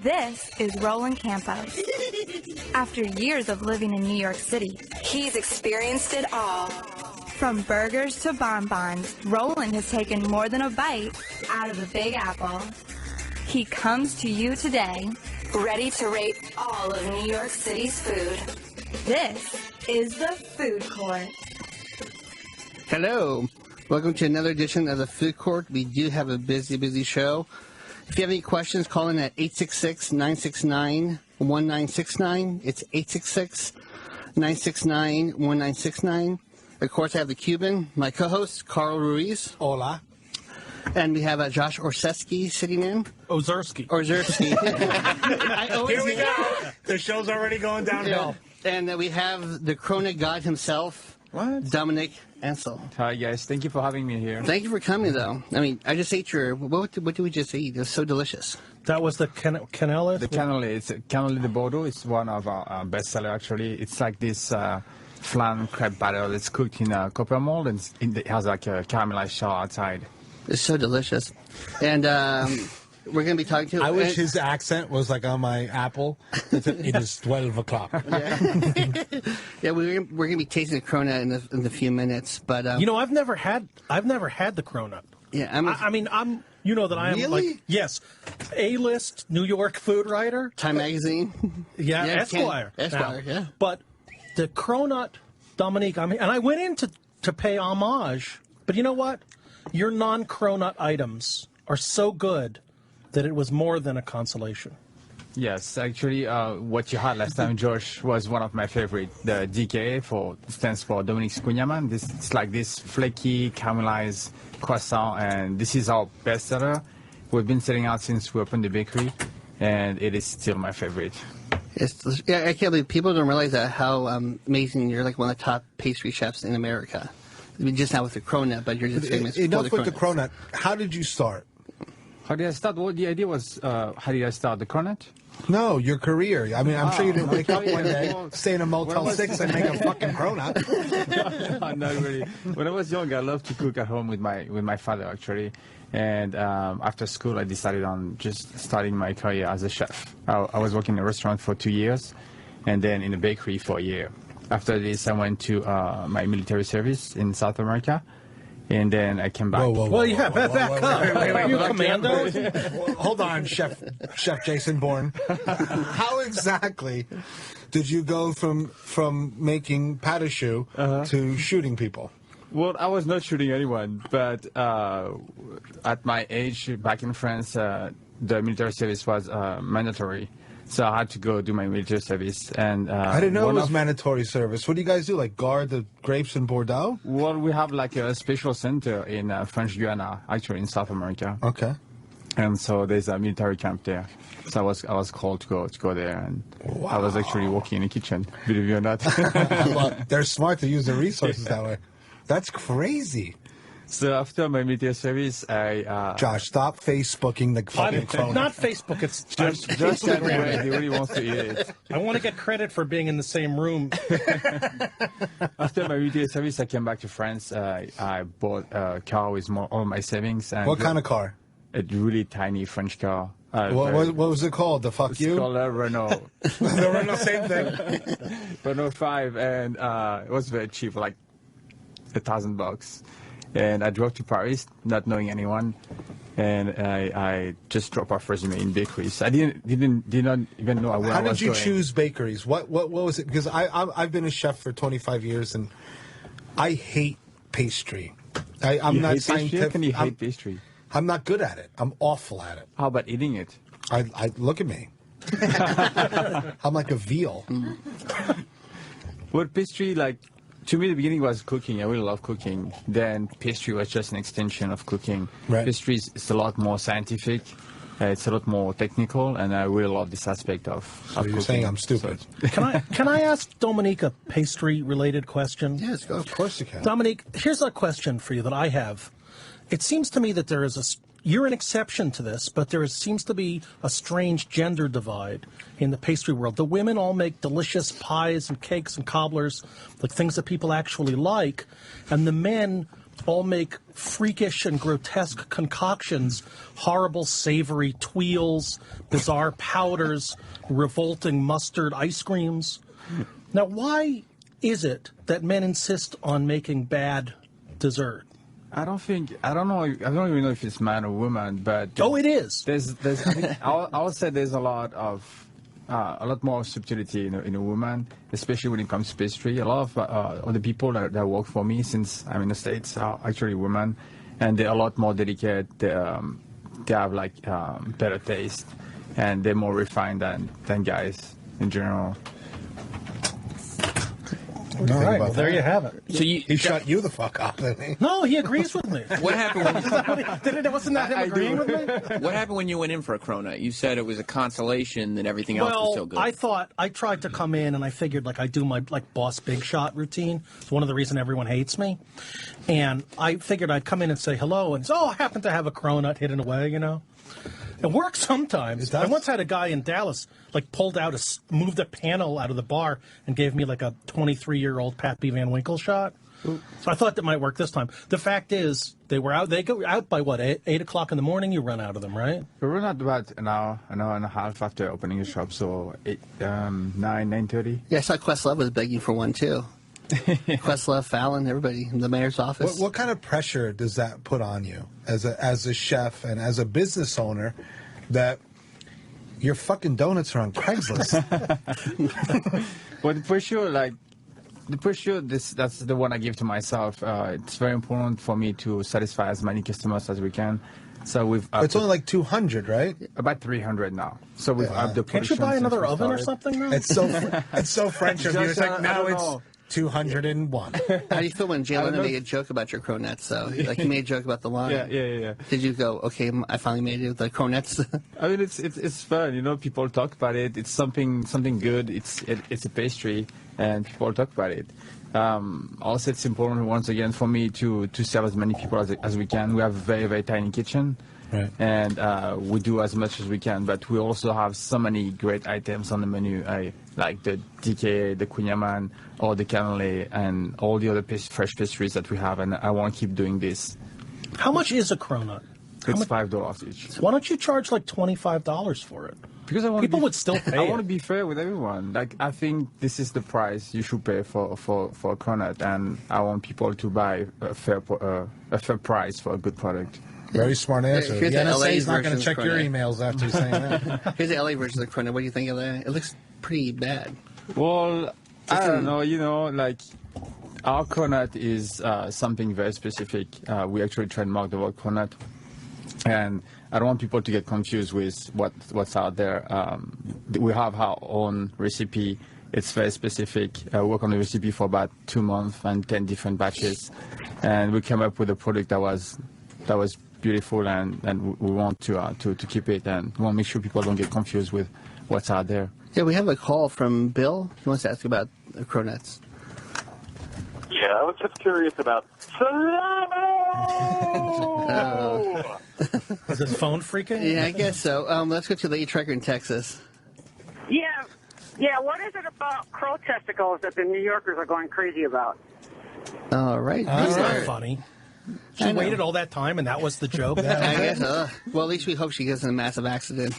This is Roland Campos. After years of living in New York City, he's experienced it all. From burgers to bonbons, Roland has taken more than a bite out of the Big Apple. He comes to you today, ready to rate all of New York City's food. This is the Food Court. Hello. Welcome to another edition of the Food Court. We do have a busy show. If you have any questions, call in at 866-969-1969. It's 866-969-1969. Of course, I have the Cuban, my co-host, Carl Ruiz. Hola. And we have Josh Orseski sitting in. Ozerski. Here we go. The show's already going downhill. Yeah. And we have the Cronut God himself, Dominic Ansel. Hi, guys. Thank you for having me here. Thank you for coming, though. I mean, I just ate your... What did we just eat? It was so delicious. That was the cannoli? The cannoli. It's cannoli de Bordeaux. It's one of our bestseller, actually. It's like this flan crepe batter that's cooked in a copper mold, and it has like a caramelized shell outside. It's so delicious. And we're going to be talking to... I wish his accent was like on my Apple. It is 12 o'clock. Yeah, we're going to be tasting the Cronut in a few minutes, but... you know, I've never had the Cronut. Yeah, I'm you know that I am really? yes, A-list New York food writer. Time Magazine. Yeah, Esquire. Esquire, now. yeah. But the Cronut, Dominique, and I went in to pay homage, but you know what? Your non-Cronut items are so good that it was more than a consolation. Yes, actually, what you had last time, Josh, was one of my favorite. The DKA stands for Dominique's Cunyaman. It's like this flaky, caramelized croissant, and this is our bestseller. We've been selling out since we opened the bakery, and it is still my favorite. I can't believe people don't realize that how amazing you're, like one of the top pastry chefs in America. I mean, just not with the Cronut, but you're just famous for the Enough with the Cronut. Cronut. How did you start? How did I start? Well, the idea was, how did I start the Cronut? No, your career. I mean, I'm sure you didn't wake up one day, stay in a Motel 6 and make a fucking Cronut. Not really. When I was young, I loved to cook at home with my father, actually. And after school, I decided on just starting my career as a chef. I was working in a restaurant for 2 years, and then in a bakery for a year. After this, I went to my military service in South America, and then I came back. Back up. You commando? Hold on, Chef Jason Bourne. How exactly did you go from making pâte choux to shooting people? Well, I was not shooting anyone, but at my age, back in France, the military service was mandatory. So I had to go do my military service. And I didn't know it was mandatory service. What do you guys do, like guard the grapes in Bordeaux? Well, we have like a special center in French Guiana, actually in South America. Okay. And so there's a military camp there. So I was called to go there, and I was actually working in the kitchen, believe it or not. Well, they're smart to use the resources that way. That's crazy. So after my military service, Josh, stop Facebooking the fucking Cronut. Not Facebook, it's just that way. He really wants to eat it. I want to get credit for being in the same room. After my military service, I came back to France. I bought a car with all my savings. And What kind of car? A really tiny French car. What was it called? The fuck you? It's called a Renault. The Renault, same thing. Renault 5, and it was very cheap, like $1,000. And I drove to Paris, not knowing anyone, and I just dropped off resume in bakeries. I did not even know where I was going. How did you choose bakeries? What was it? Because I've been a chef for 25 years, and I hate pastry. I'm not scientific. How can you hate pastry? I'm not good at it. I'm awful at it. How about eating it? I look at me. I'm like a veal. Well, pastry, like, to me, the beginning was cooking. I really love cooking. Then pastry was just an extension of cooking. Right. Pastry is a lot more scientific. It's a lot more technical, and I really love this aspect of you're cooking. saying I'm stupid. So Can I ask Dominique a pastry-related question? Yes, go. Of course you can. Dominique, here's a question for you that I have. It seems to me that there is you're an exception to this, but seems to be a strange gender divide in the pastry world. The women all make delicious pies and cakes and cobblers, like things that people actually like, and the men all make freakish and grotesque concoctions, horrible savory tweels, bizarre powders, revolting mustard ice creams. Now, why is it that men insist on making bad dessert? I don't know. I don't even know if it's man or woman, but It is. I would say there's a lot more subtlety in a woman, especially when it comes to pastry. A lot of the people that work for me, since I'm in the States, are actually women, and they're a lot more delicate. They have better taste, and they're more refined than guys in general. All right, well, there you have it. So he shut you the fuck up, didn't he? No, he agrees with me. What happened when Wasn't that him agreeing with me? What happened when you went in for a Cronut? You said it was a consolation that everything else was so good. I tried to come in and I figured I do my boss big shot routine. It's one of the reasons everyone hates me. And I figured I'd come in and say hello and I happen to have a Cronut hidden away, It works sometimes. I once had a guy in Dallas moved a panel out of the bar and gave me a 23-year-old Pappy Van Winkle shot. Ooh. So I thought that might work this time. The fact is, they go out by 8 o'clock in the morning. You run out of them, right? We run out about an hour and a half after opening the shop, so 9:30. Yeah, I saw Questlove was begging for one too. Questlove, Fallon, everybody in the mayor's office. What kind of pressure does that put on you as a chef and as a business owner that your fucking donuts are on Craigslist? Well, the pressure, that's the one I give to myself. It's very important for me to satisfy as many customers as we can. So it's only like 200, right? About 300 now. So we've upped the Can't production. you buy another oven or something now? It's so French of you. It's like now it's 201. How do you feel when Jay Leno made a joke about your cronuts, though? He made a joke about the line. Yeah. Did you go, okay, I finally made it with the cronuts? I mean, it's fun, people talk about it. It's something good. It's a pastry, and people talk about it. Also, it's important once again for me to serve as many people as we can. We have a very, very tiny kitchen. Right. And we do as much as we can, but we also have so many great items on the menu, like the DK, the Kunyaman, or the cannoli, and all the other fresh pastries that we have, and I want to keep doing this. How much is a Cronut? It's $5 each. Why don't you charge $25 for it? Because people would still pay. I want to be fair with everyone. I think this is the price you should pay for a Cronut, and I want people to buy a fair price for a good product. Very smart answer. Here's the the LA NSA is not going to version check of your Cronut. emails after saying that. Here's the LA version of the cronut. What do you think of that? It looks pretty bad. Well, I don't know. Our cronut is something very specific. We actually trademarked the word cronut, and I don't want people to get confused with what's out there. We have our own recipe. It's very specific. I work on the recipe for about 2 months and 10 different batches, and we came up with a product that was beautiful, and we want to keep it, and we want to make sure people don't get confused with what's out there. Yeah, we have a call from Bill. He wants to ask about cronuts. Yeah, I was just curious about salami. Is his phone freaking? Yeah, I guess so. Let's go to Lady Trekker in Texas. Yeah, what is it about crow testicles that the New Yorkers are going crazy about? All right. That's not funny. She waited all that time, and that was the joke. I guess. Well, at least we hope she gets in a massive accident.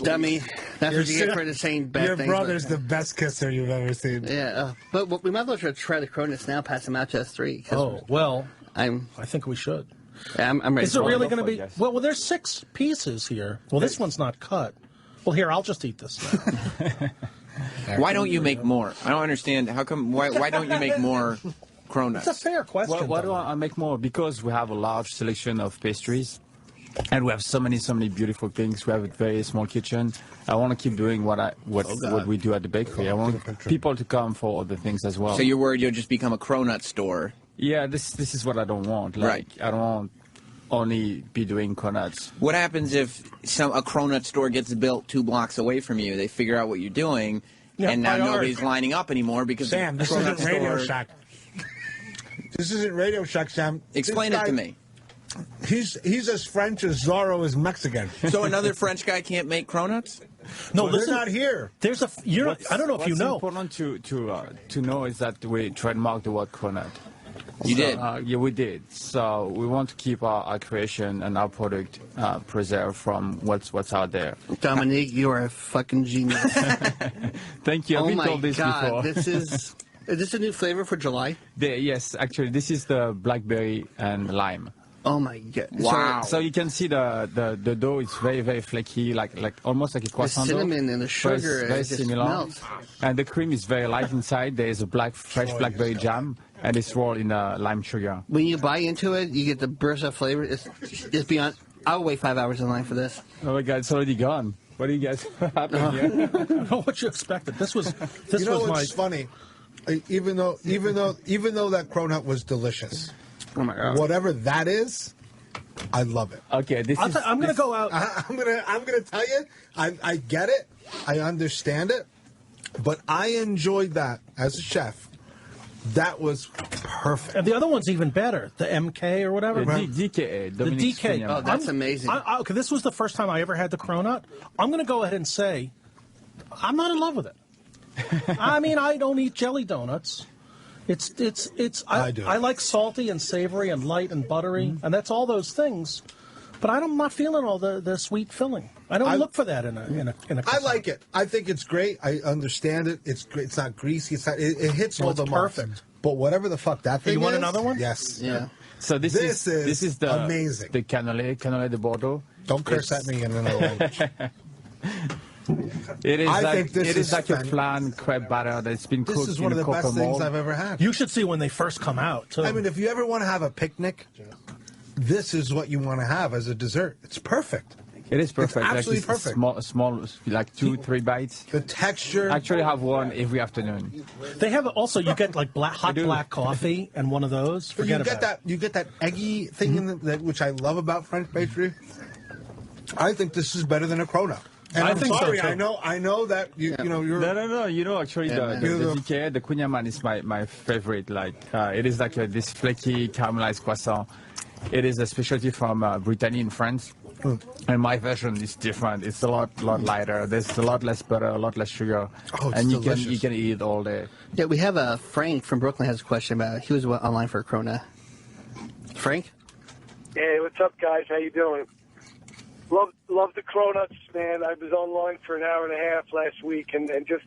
Dummy. That's what you get for saying bad Your things. brother's the best kisser you've ever seen. Yeah, but we might as well try the cronuts now, pass them out to us three. I think we should. I'm ready. Is it really going to be? Yes. Well, there's 6 pieces here. Well, this one's not cut. Well, here, I'll just eat this now. Why don't you make more? I don't understand. How come? Why don't you make more cronuts? It's a fair question. Why do I make more? Because we have a large selection of pastries, and we have so many beautiful things. We have a very small kitchen. I want to keep doing what we do at the bakery. I want people to come for other things as well. So you're worried you'll just become a cronut store? Yeah, this is what I don't want. Right. I don't want only be doing cronuts. What happens if a cronut store gets built 2 blocks away from you? They figure out what you're doing, and now nobody's lining up anymore because Sam, this isn't Radio Shack. This isn't Radio Shack, Sam. Explain it to me. He's as French as Zorro is Mexican. So another French guy can't make cronuts? No, they're not here. There's a. I don't know if you know. What's important to know is that we trademark the word cronut. You did? Yeah, we did. So we want to keep our creation and our product preserved from what's out there. Dominique, you are a fucking genius. Thank you. I've been told this before. Is this a new flavor for July? Yes, actually, this is the Blackberry and Lime. Oh my god! Wow. So you can see the dough is very, very flaky, like almost like a croissant The dough. cinnamon and the sugar Very just similar. melts. And the cream is very light inside. There is a fresh blackberry jam, and it's rolled in lime sugar. When you bite into it, you get the burst of flavor. It's beyond. I'll wait 5 hours in line for this. Oh my god, it's already gone. What do you guys happen here? I don't know what you expected. This was what's funny? Even though that cronut was delicious, Oh my god! whatever that is, I love it. Okay, I'm going to go out. I'm gonna tell you, I get it, I understand it, but I enjoyed that as a chef. That was perfect. And the other one's even better. The MK or whatever. The DK. The DK. Oh, that's amazing. Okay, this was the first time I ever had the cronut. I'm going to go ahead and say I'm not in love with it. I mean, I don't eat jelly donuts. I do. I like salty and savory and light and buttery, and that's all those things. But I'm not feeling all the sweet filling. I don't look for that in a I like it. I think it's great. I understand it. It's great. It's not greasy. It's not, it hits all the marks. Perfect. But whatever the fuck that thing is. You want another one? Yes. Yeah. So this is the amazing. The cannoli de Bordeaux. Don't curse at me in another language. It is it is like a flan crepe batter that's been cooked in a This is one of the best things I've ever had. You should see when they first come out, too. I mean, if you ever want to have a picnic, this is what you want to have as a dessert. It's perfect. It is perfect. It's absolutely like perfect. Small, like 2-3 bites. The texture. I actually have one every afternoon. They have also, you get like hot black coffee and one of those. Forget you get about that. You get that eggy thing in which I love about French pastry. I think this is better than a cronut. And I'm think so, sorry. too. I know that you're. No. You know, actually, the DK, the Cunyaman is my favorite. Like, it is like this flaky caramelized croissant. It is a specialty from Brittany in France. And my version is different. It's a lot lighter. There's a lot less butter, a lot less sugar, and you can eat it all day. Yeah, we have Frank from Brooklyn has a question about it. He was online for a cronut. Frank? Hey, what's up, guys? How you doing? Love the cronuts, man. I was online for an hour and a half last week, and just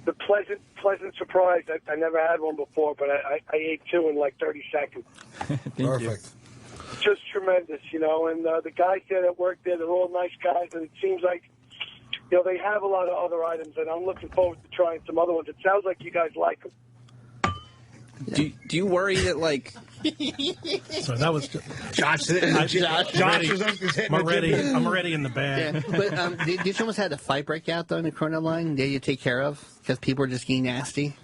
the pleasant surprise. I never had one before, but I ate two in like 30 seconds. Perfect. Just tremendous, and the guys there that work there, they're all nice guys, and it seems like, they have a lot of other items, and I'm looking forward to trying some other ones. It sounds like you guys like them. Do you worry that, like... So that was Josh I'm already in the bag. Yeah. But did you almost had a fight break out, though, in the cronut line that you take care of? Because people are just getting nasty?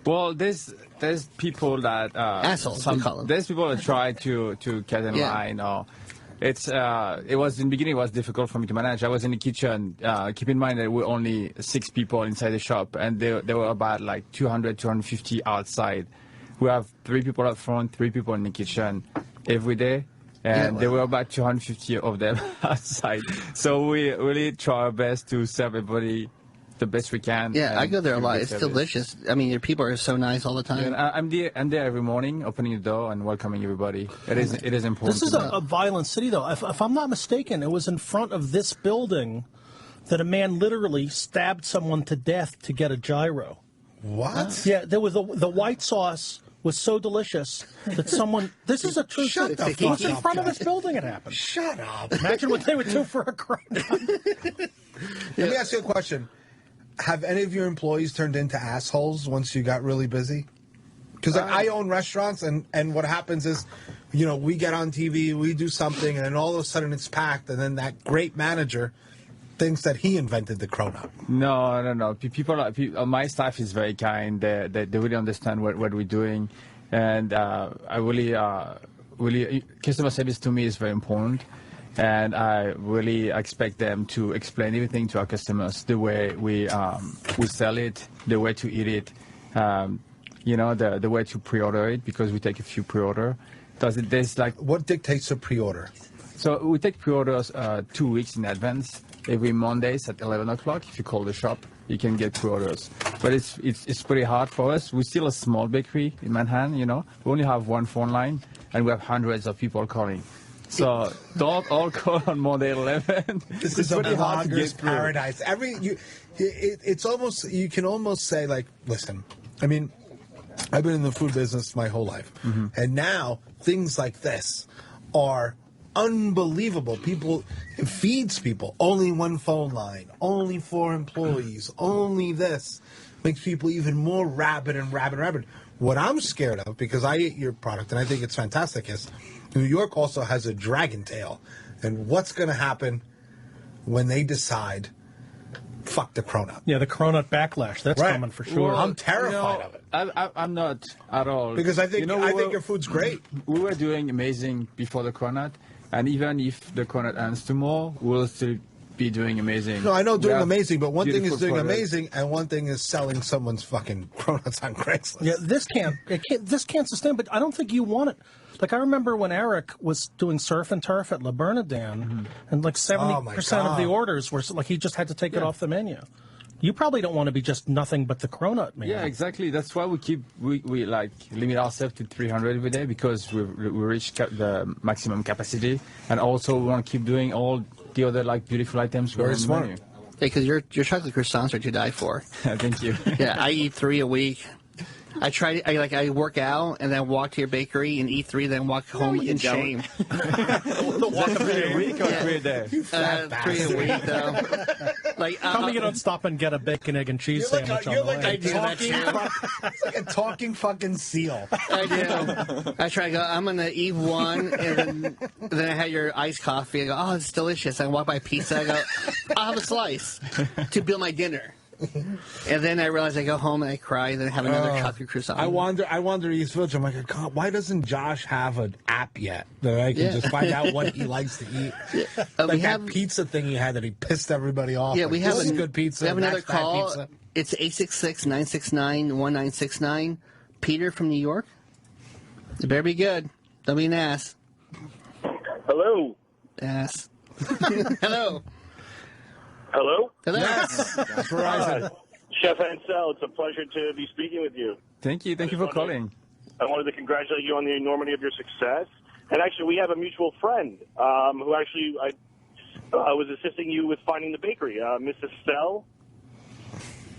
Well, there's people that assholes. We call them. There's people that try to get in line. Or it was in the beginning. It was difficult for me to manage. I was in the kitchen. Keep in mind that we're only 6 people inside the shop, and there were about like 200, 250 outside. We have 3 people up front, 3 people in the kitchen every day, and there were about 250 of them outside. So we really try our best to serve everybody the best we can. Yeah, I go there a lot. It's delicious. I mean, your people are so nice all the time. Yeah, I'm there every morning, opening the door and welcoming everybody. It is important. This is a violent city, though. If I'm not mistaken, it was in front of this building that a man literally stabbed someone to death to get a gyro. What? Yeah, there was the white sauce was so delicious that someone. This is a true story. It was in front of this building. It happened. Shut up. Imagine what they would do for a cronut. Let me ask you a question. Have any of your employees turned into assholes once you got really busy? Because I own restaurants, and what happens is, we get on TV, we do something, and then all of a sudden it's packed, and then that great manager thinks that he invented the cronut. No. People, my staff is very kind. They really understand what we're doing, and I really customer service to me is very important. And I really expect them to explain everything to our customers, the way we sell it, the way to eat it, the way to pre-order it, because we take a few pre-order. There's like what dictates a pre-order? So we take pre-orders 2 weeks in advance. Every Mondays at 11 o'clock, if you call the shop, you can get pre-orders. but it's pretty hard for us. We're still a small bakery in Manhattan, you know. We only have one phone line, and we have hundreds of people calling. So don't all call on Monday 11. This is a blogger's paradise. It's almost, you can almost say, like, listen, I mean, I've been in the food business my whole life, and now things like this are unbelievable. It feeds people. Only one phone line, only 4 employees, only this. Makes people even more rabid and rabid and rabid. What I'm scared of, because I eat your product and I think it's fantastic, is New York also has a dragon tail. And what's going to happen when they decide, fuck the Cronut? Yeah, the Cronut backlash. That's coming for sure. Well, I'm terrified of it. I'm not at all. Because I think your food's great. We were doing amazing before the Cronut. And even if the Cronut ends tomorrow, we'll still be doing amazing. No, I know doing amazing, but one thing is doing amazing, and one thing is selling someone's fucking Cronuts on Craigslist. Yeah, this can't sustain. But I don't think you want it. Like, I remember when Eric was doing surf and turf at La Bernardin, and like 70% of the orders were like he just had to take it off the menu. You probably don't want to be just nothing but the Cronut, man. Yeah, exactly. That's why we like limit ourselves to 300 every day, because we reach the maximum capacity, and also we want to keep doing all the other like beautiful items. Very smart. Yeah, because your chocolate croissants are to die for. Thank you. Yeah, I eat 3 a week. I work out and then walk to your bakery and eat 3, then walk home in shame. Walk 3 a week or 3 a day? 3 a week though. Like, tell me you don't stop and get a bacon, egg, and cheese sandwich on the way. It's like a talking fucking seal. I do. I try to go, I'm going to eat 1, and then I had your iced coffee. I go, oh, it's delicious. I walk by pizza. I go, I'll have a slice to build my dinner. And then I realize I go home and I cry, and then I have another chocolate croissant. I wander East Village. I'm like, God, why doesn't Josh have an app yet that I can just find out what he likes to eat? Yeah. Like that pizza thing he had that he pissed everybody off. Yeah, we have good pizza. We have another call. Pizza. It's 866-969-1969. Peter from New York. It better be good. Don't be an ass. Hello. Ass. Hello. Hello? Hello. Yes. Verizon. Chef Ansel, it's a pleasure to be speaking with you. Thank you. Thank you for calling. I wanted to congratulate you on the enormity of your success. And actually, we have a mutual friend who actually I was assisting you with finding the bakery, Miss Estelle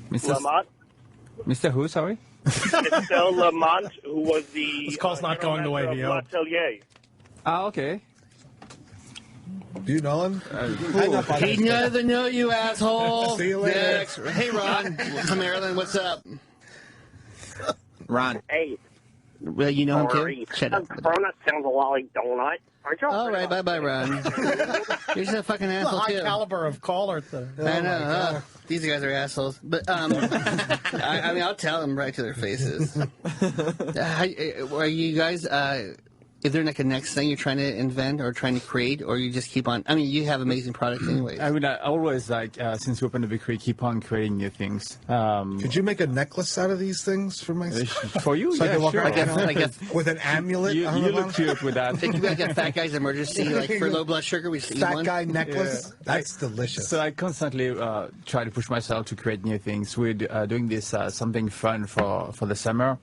Lamont. Mr. Who, sorry? Estelle Lamont, who was the this call's not going the way he hoped. Atelier. Ah, okay. Do you know him? He doesn't know you, asshole. See you later. Next. Hey, Ron from Maryland. What's up? Ron. Hey. Well, you know him, too? Shut up. Cronut sounds a lot like donut. Aren't you? All right, bye-bye, Ron. You're just a fucking asshole, high too. call of caller. I know. These guys are assholes. But, I mean, I'll tell them right to their faces. Are you guys... Is there like a next thing you're trying to invent or trying to create, or you just keep on? I mean, you have amazing products anyways. I mean, I always since we opened the bakery, keep on creating new things. Could you make a necklace out of these things for myself? For you, so yeah, I can walk sure. around with an amulet. You look cute with that. Think you got like a fat guy's emergency, like for low blood sugar. We just eat fat one. guy necklace. Yeah. That's delicious. So I constantly try to push myself to create new things. We're doing this something fun for the summer.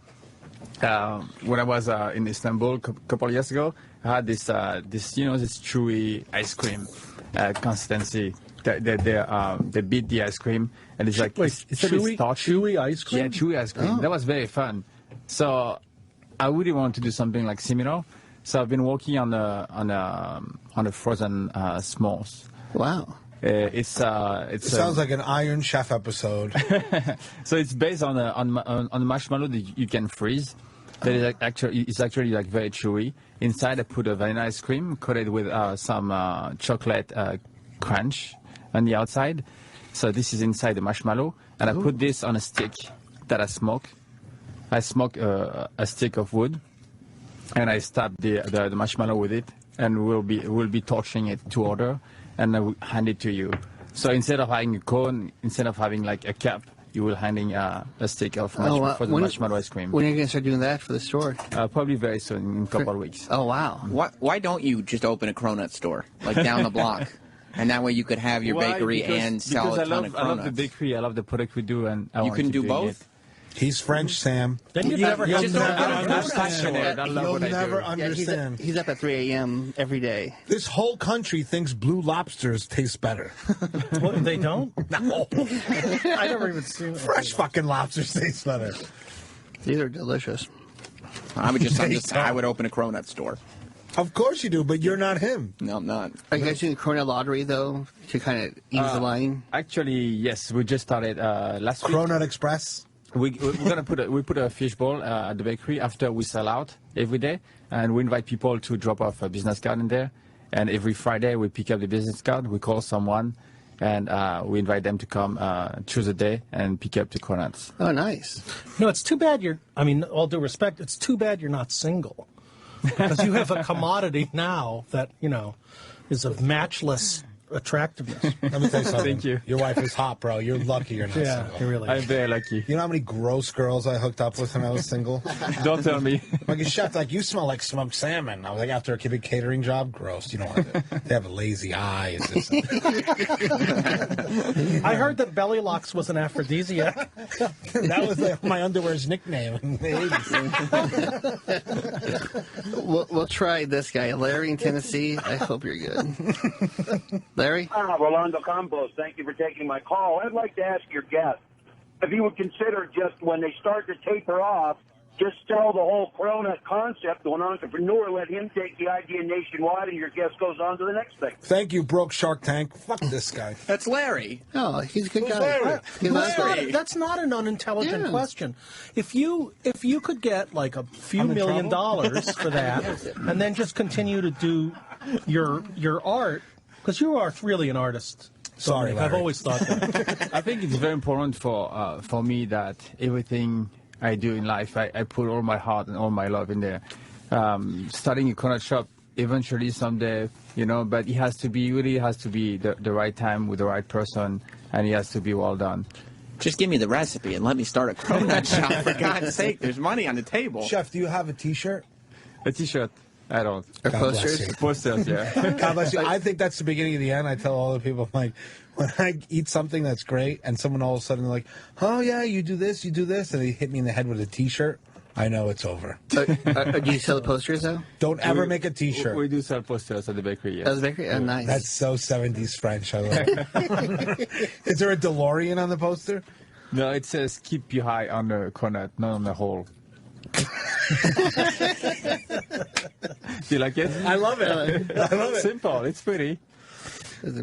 When I was in Istanbul a couple of years ago, I had this chewy ice cream consistency. They beat the ice cream, and it's like it's chewy ice cream. Yeah, chewy ice cream. Oh. That was very fun. So I really want to do something like similar. So I've been working on a frozen s'mores. Wow. It sounds like an Iron Chef episode. So it's based on a marshmallow that you can freeze. That is actually like very chewy. Inside, I put a vanilla ice cream coated with some chocolate crunch on the outside. So this is inside the marshmallow, and I put this on a stick that I smoke. I smoke a stick of wood, and I stab the marshmallow with it, and we'll be torching it to order. And I will hand it to you. So instead of having a cone, instead of having like a cup, you will handing a stick of marshmallow ice cream. When are you going to start doing that for the store? Probably very soon, in a couple of weeks. Oh, wow. Why don't you just open a Cronut store, like down the block? And that way you could have your bakery and sell a ton of Cronuts. I love the bakery. I love the product we do, and you can do both. He's French, Sam. Then you never understand. You'll never understand. He's up at 3 a.m. every day. This whole country thinks blue lobsters taste better. What, they don't? No. I never even seen it. Fresh fucking lobsters taste better. These are delicious. I would open a Cronut store. Of course you do, but you're not him. No, I'm not. Are you guys doing the Cronut lottery, though, to kind of ease the line? Actually, yes. We just started last week. Cronut Express? We're gonna put a fishbowl at the bakery after we sell out every day, and we invite people to drop off a business card in there. And every Friday we pick up the business card, we call someone, and we invite them to come choose a day and pick up the Cronuts. Oh, nice. No, it's too bad all due respect, it's too bad you're not single, because you have a commodity now that is of matchless attractiveness. Let me tell you something. Thank you. Your wife is hot, bro. You're lucky you're not single. You're really. I'm very lucky. You know how many gross girls I hooked up with when I was single? Don't tell me. Like a chef, like, you smell like smoked salmon. I was like, after a big catering job, gross. You don't want to. They have a lazy eye. It's just, I heard that belly locks was an aphrodisiac. that was my underwear's nickname in the 80s. We'll try this guy, Larry in Tennessee. I hope you're good. Larry? Rolando Campos, thank you for taking my call. I'd like to ask your guest if you would consider, just when they start to taper off, just sell the whole Cronut concept to an entrepreneur, let him take the idea nationwide, and your guest goes on to the next thing. Thank you, broke Shark Tank. Fuck this guy. That's Larry. Oh, he's a good guy. Larry. That's not an unintelligent question. If you could get like a few $1 million for that, and then just continue to do your art, because you are really an artist. Sorry, Larry. I've always thought that. I think it's very important for me that everything I do in life, I put all my heart and all my love in there. Starting a Cronut shop eventually someday, but it really has to be the right time with the right person, and it has to be well done. Just give me the recipe and let me start a Cronut shop, for God's sake. There's money on the table. Chef, do you have a T-shirt? A T-shirt? I don't. Or posters? Posters, yeah. God bless you. I think that's the beginning of the end. I tell all the people, like, when I eat something that's great and someone all of a sudden like, oh, yeah, you do this, and they hit me in the head with a T-shirt, I know it's over. Do you sell the posters, though? Don't ever make a T-shirt. We do sell posters at the bakery, yes. At the bakery? Oh, nice. That's so 70s French. I love it. Is there a DeLorean on the poster? No, it says keep you high on the Cronut, not on the hole. Do you like it? I love it. I love it. Simple. It's pretty.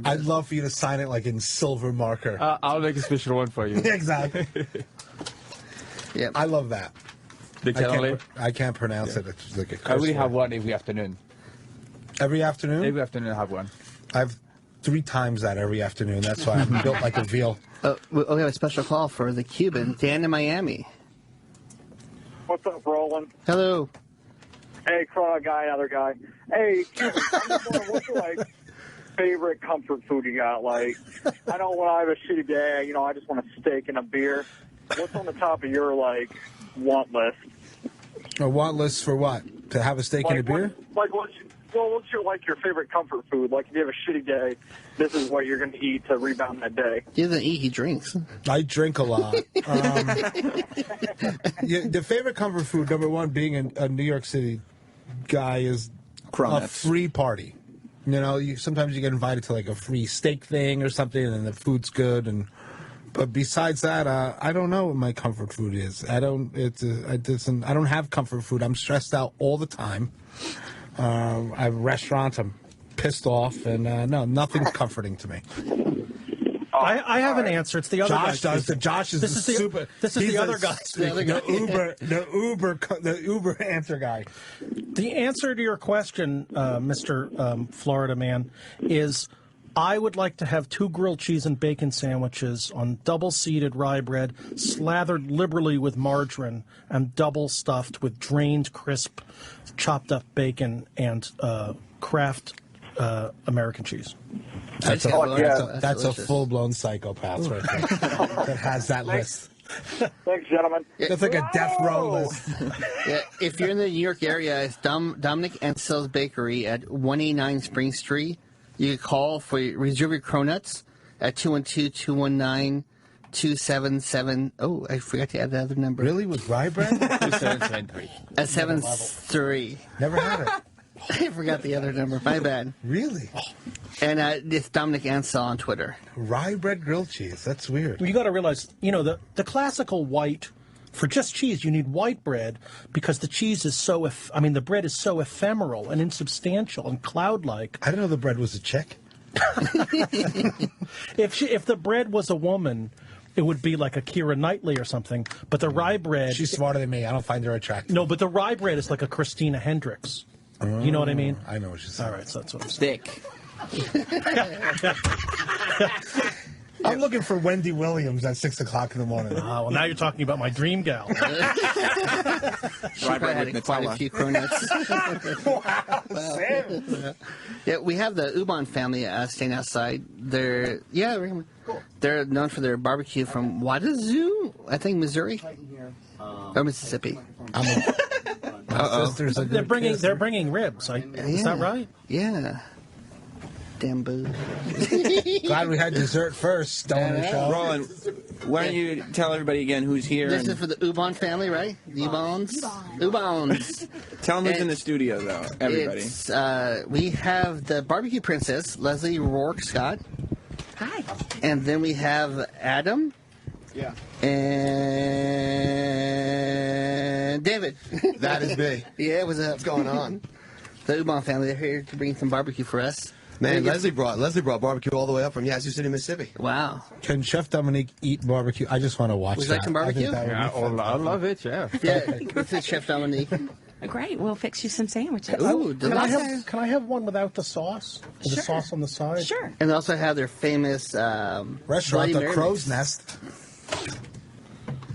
I'd love for you to sign it like in silver marker. I'll make a special one for you. Exactly. Yeah, I love that. I can't pronounce it. It's like a curse I really have word. one every afternoon. Every afternoon? Every afternoon I have one. I have 3 times that every afternoon. That's why I'm built like a veal. we have a special call for the Cuban, Dan in Miami. What's up, Roland? Hello. Hey, Cronut guy, other guy. Hey, Cuban, I'm just wondering, what's your, favorite comfort food you got? I know when I have a shitty day, I just want a steak and a beer. What's on the top of your, want list? A want list for what? To have a steak and a beer? What's your favorite comfort food? If you have a shitty day, this is what you're going to eat to rebound that day. He doesn't eat, he drinks. I drink a lot. The favorite comfort food, number one, being a New York City guy, is Cronuts. A free party. Sometimes you get invited to a free steak thing or something, and the food's good. But besides that, I don't know what my comfort food is. I don't have comfort food. I'm stressed out all the time. I have restaurants. I'm pissed off, and no, nothing's comforting to me. I have an answer. It's the other guy. Josh does. Josh is super. This is the other guy. The Uber answer guy. The answer to your question, Mr. Florida Man, is I would like to have 2 grilled cheese and bacon sandwiches on double-seeded rye bread, slathered liberally with margarine, and double-stuffed with drained, crisp, chopped-up bacon and Kraft American cheese. That's a full-blown psychopath right there that has that list. Thanks, gentlemen. That's like a death row list. Yeah, if you're in the New York area, it's Dominic and Sill's Bakery at 189 Spring Street. You can call reserve your Cronuts at 212-219-2770. Oh, I forgot to add the other number. Really? With rye bread? 2773. At 73. Never had it. I forgot the other number. My bad. Really? And it's Dominic Ansel on Twitter. Rye bread grilled cheese. That's weird. You got to realize, the classical white, for just cheese, you need white bread because the cheese is the bread is so ephemeral and insubstantial and cloud-like. I didn't know the bread was a chick. If the bread was a woman, it would be like a Keira Knightley or something. But the rye bread... She's smarter than me. I don't find her attractive. No, but the rye bread is like a Christina Hendricks. You know what I mean? I know what she's saying. All right, so that's what I'm saying. Thick. I'm looking for Wendy Williams at 6 o'clock in the morning. Well, now you're talking about my dream gal. She probably had quite a few Cronuts. Wow. Yeah, we have the Ubon family staying outside. They're known for their barbecue from Wazoo, I think, Missouri or Mississippi. Sisters are They're good bringing ribs. Is that right? Yeah. Damn boo. Glad we had dessert first. Stoner show. Roland, why don't you tell everybody again who's here? This is for the Ubon family, right? The Ubons. Tell them who's in the studio, though, everybody. We have the barbecue princess, Leslie Rourke Scott. Hi. And then we have Adam. Yeah. And David. That is me. Yeah, what's going on? The Ubon family, they're here to bring some barbecue for us. Man, Leslie brought barbecue all the way up from Yazoo City, Mississippi. Wow. Can Chef Dominique eat barbecue? I just want to watch Would you like some barbecue? I love it, yeah. Yeah, this is Chef Dominique. Great. We'll fix you some sandwiches. Ooh, Can I have one without the sauce? With the sauce on the side? Sure. And they also have their famous restaurant, Bloody the Mary Crow's mix. Nest.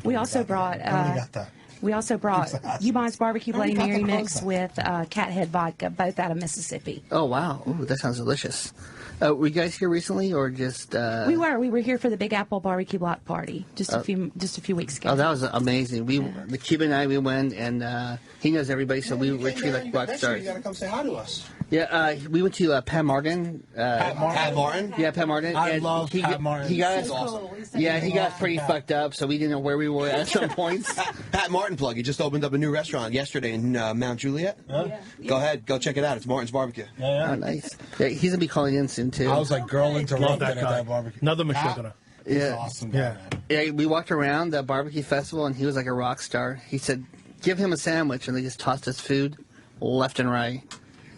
We also brought got that. Ubon's Barbecue Bloody Mary mix with Cathead vodka, both out of Mississippi. Oh, wow. Ooh, that sounds delicious. Were you guys here recently, or just? We were here for the Big Apple Barbecue Block Party just a few weeks ago. Oh, that was amazing. The Cuban and I, we went, and he knows everybody, so we were treated like rock stars. You gotta come say hi to us. Yeah, we went to Pat Martin. Pat Martin? Yeah, Pat Martin. I love Pat Martin. He got us, awesome. Yeah, he got us pretty fucked up, so we didn't know where we were at some points. Pat Martin plug. He just opened up a new restaurant yesterday in Mount Juliet. Yeah. Go ahead, go check it out. It's Martin's Barbecue. Yeah. Oh, nice. Yeah, he's gonna be calling in soon too. I was like girl interrupted that at guy. that barbecue. Another Michiganer. He's Yeah. awesome guy, man. Yeah, we walked around the barbecue festival, and he was like a rock star. He said, "Give him a sandwich," and they just tossed us food, left and right.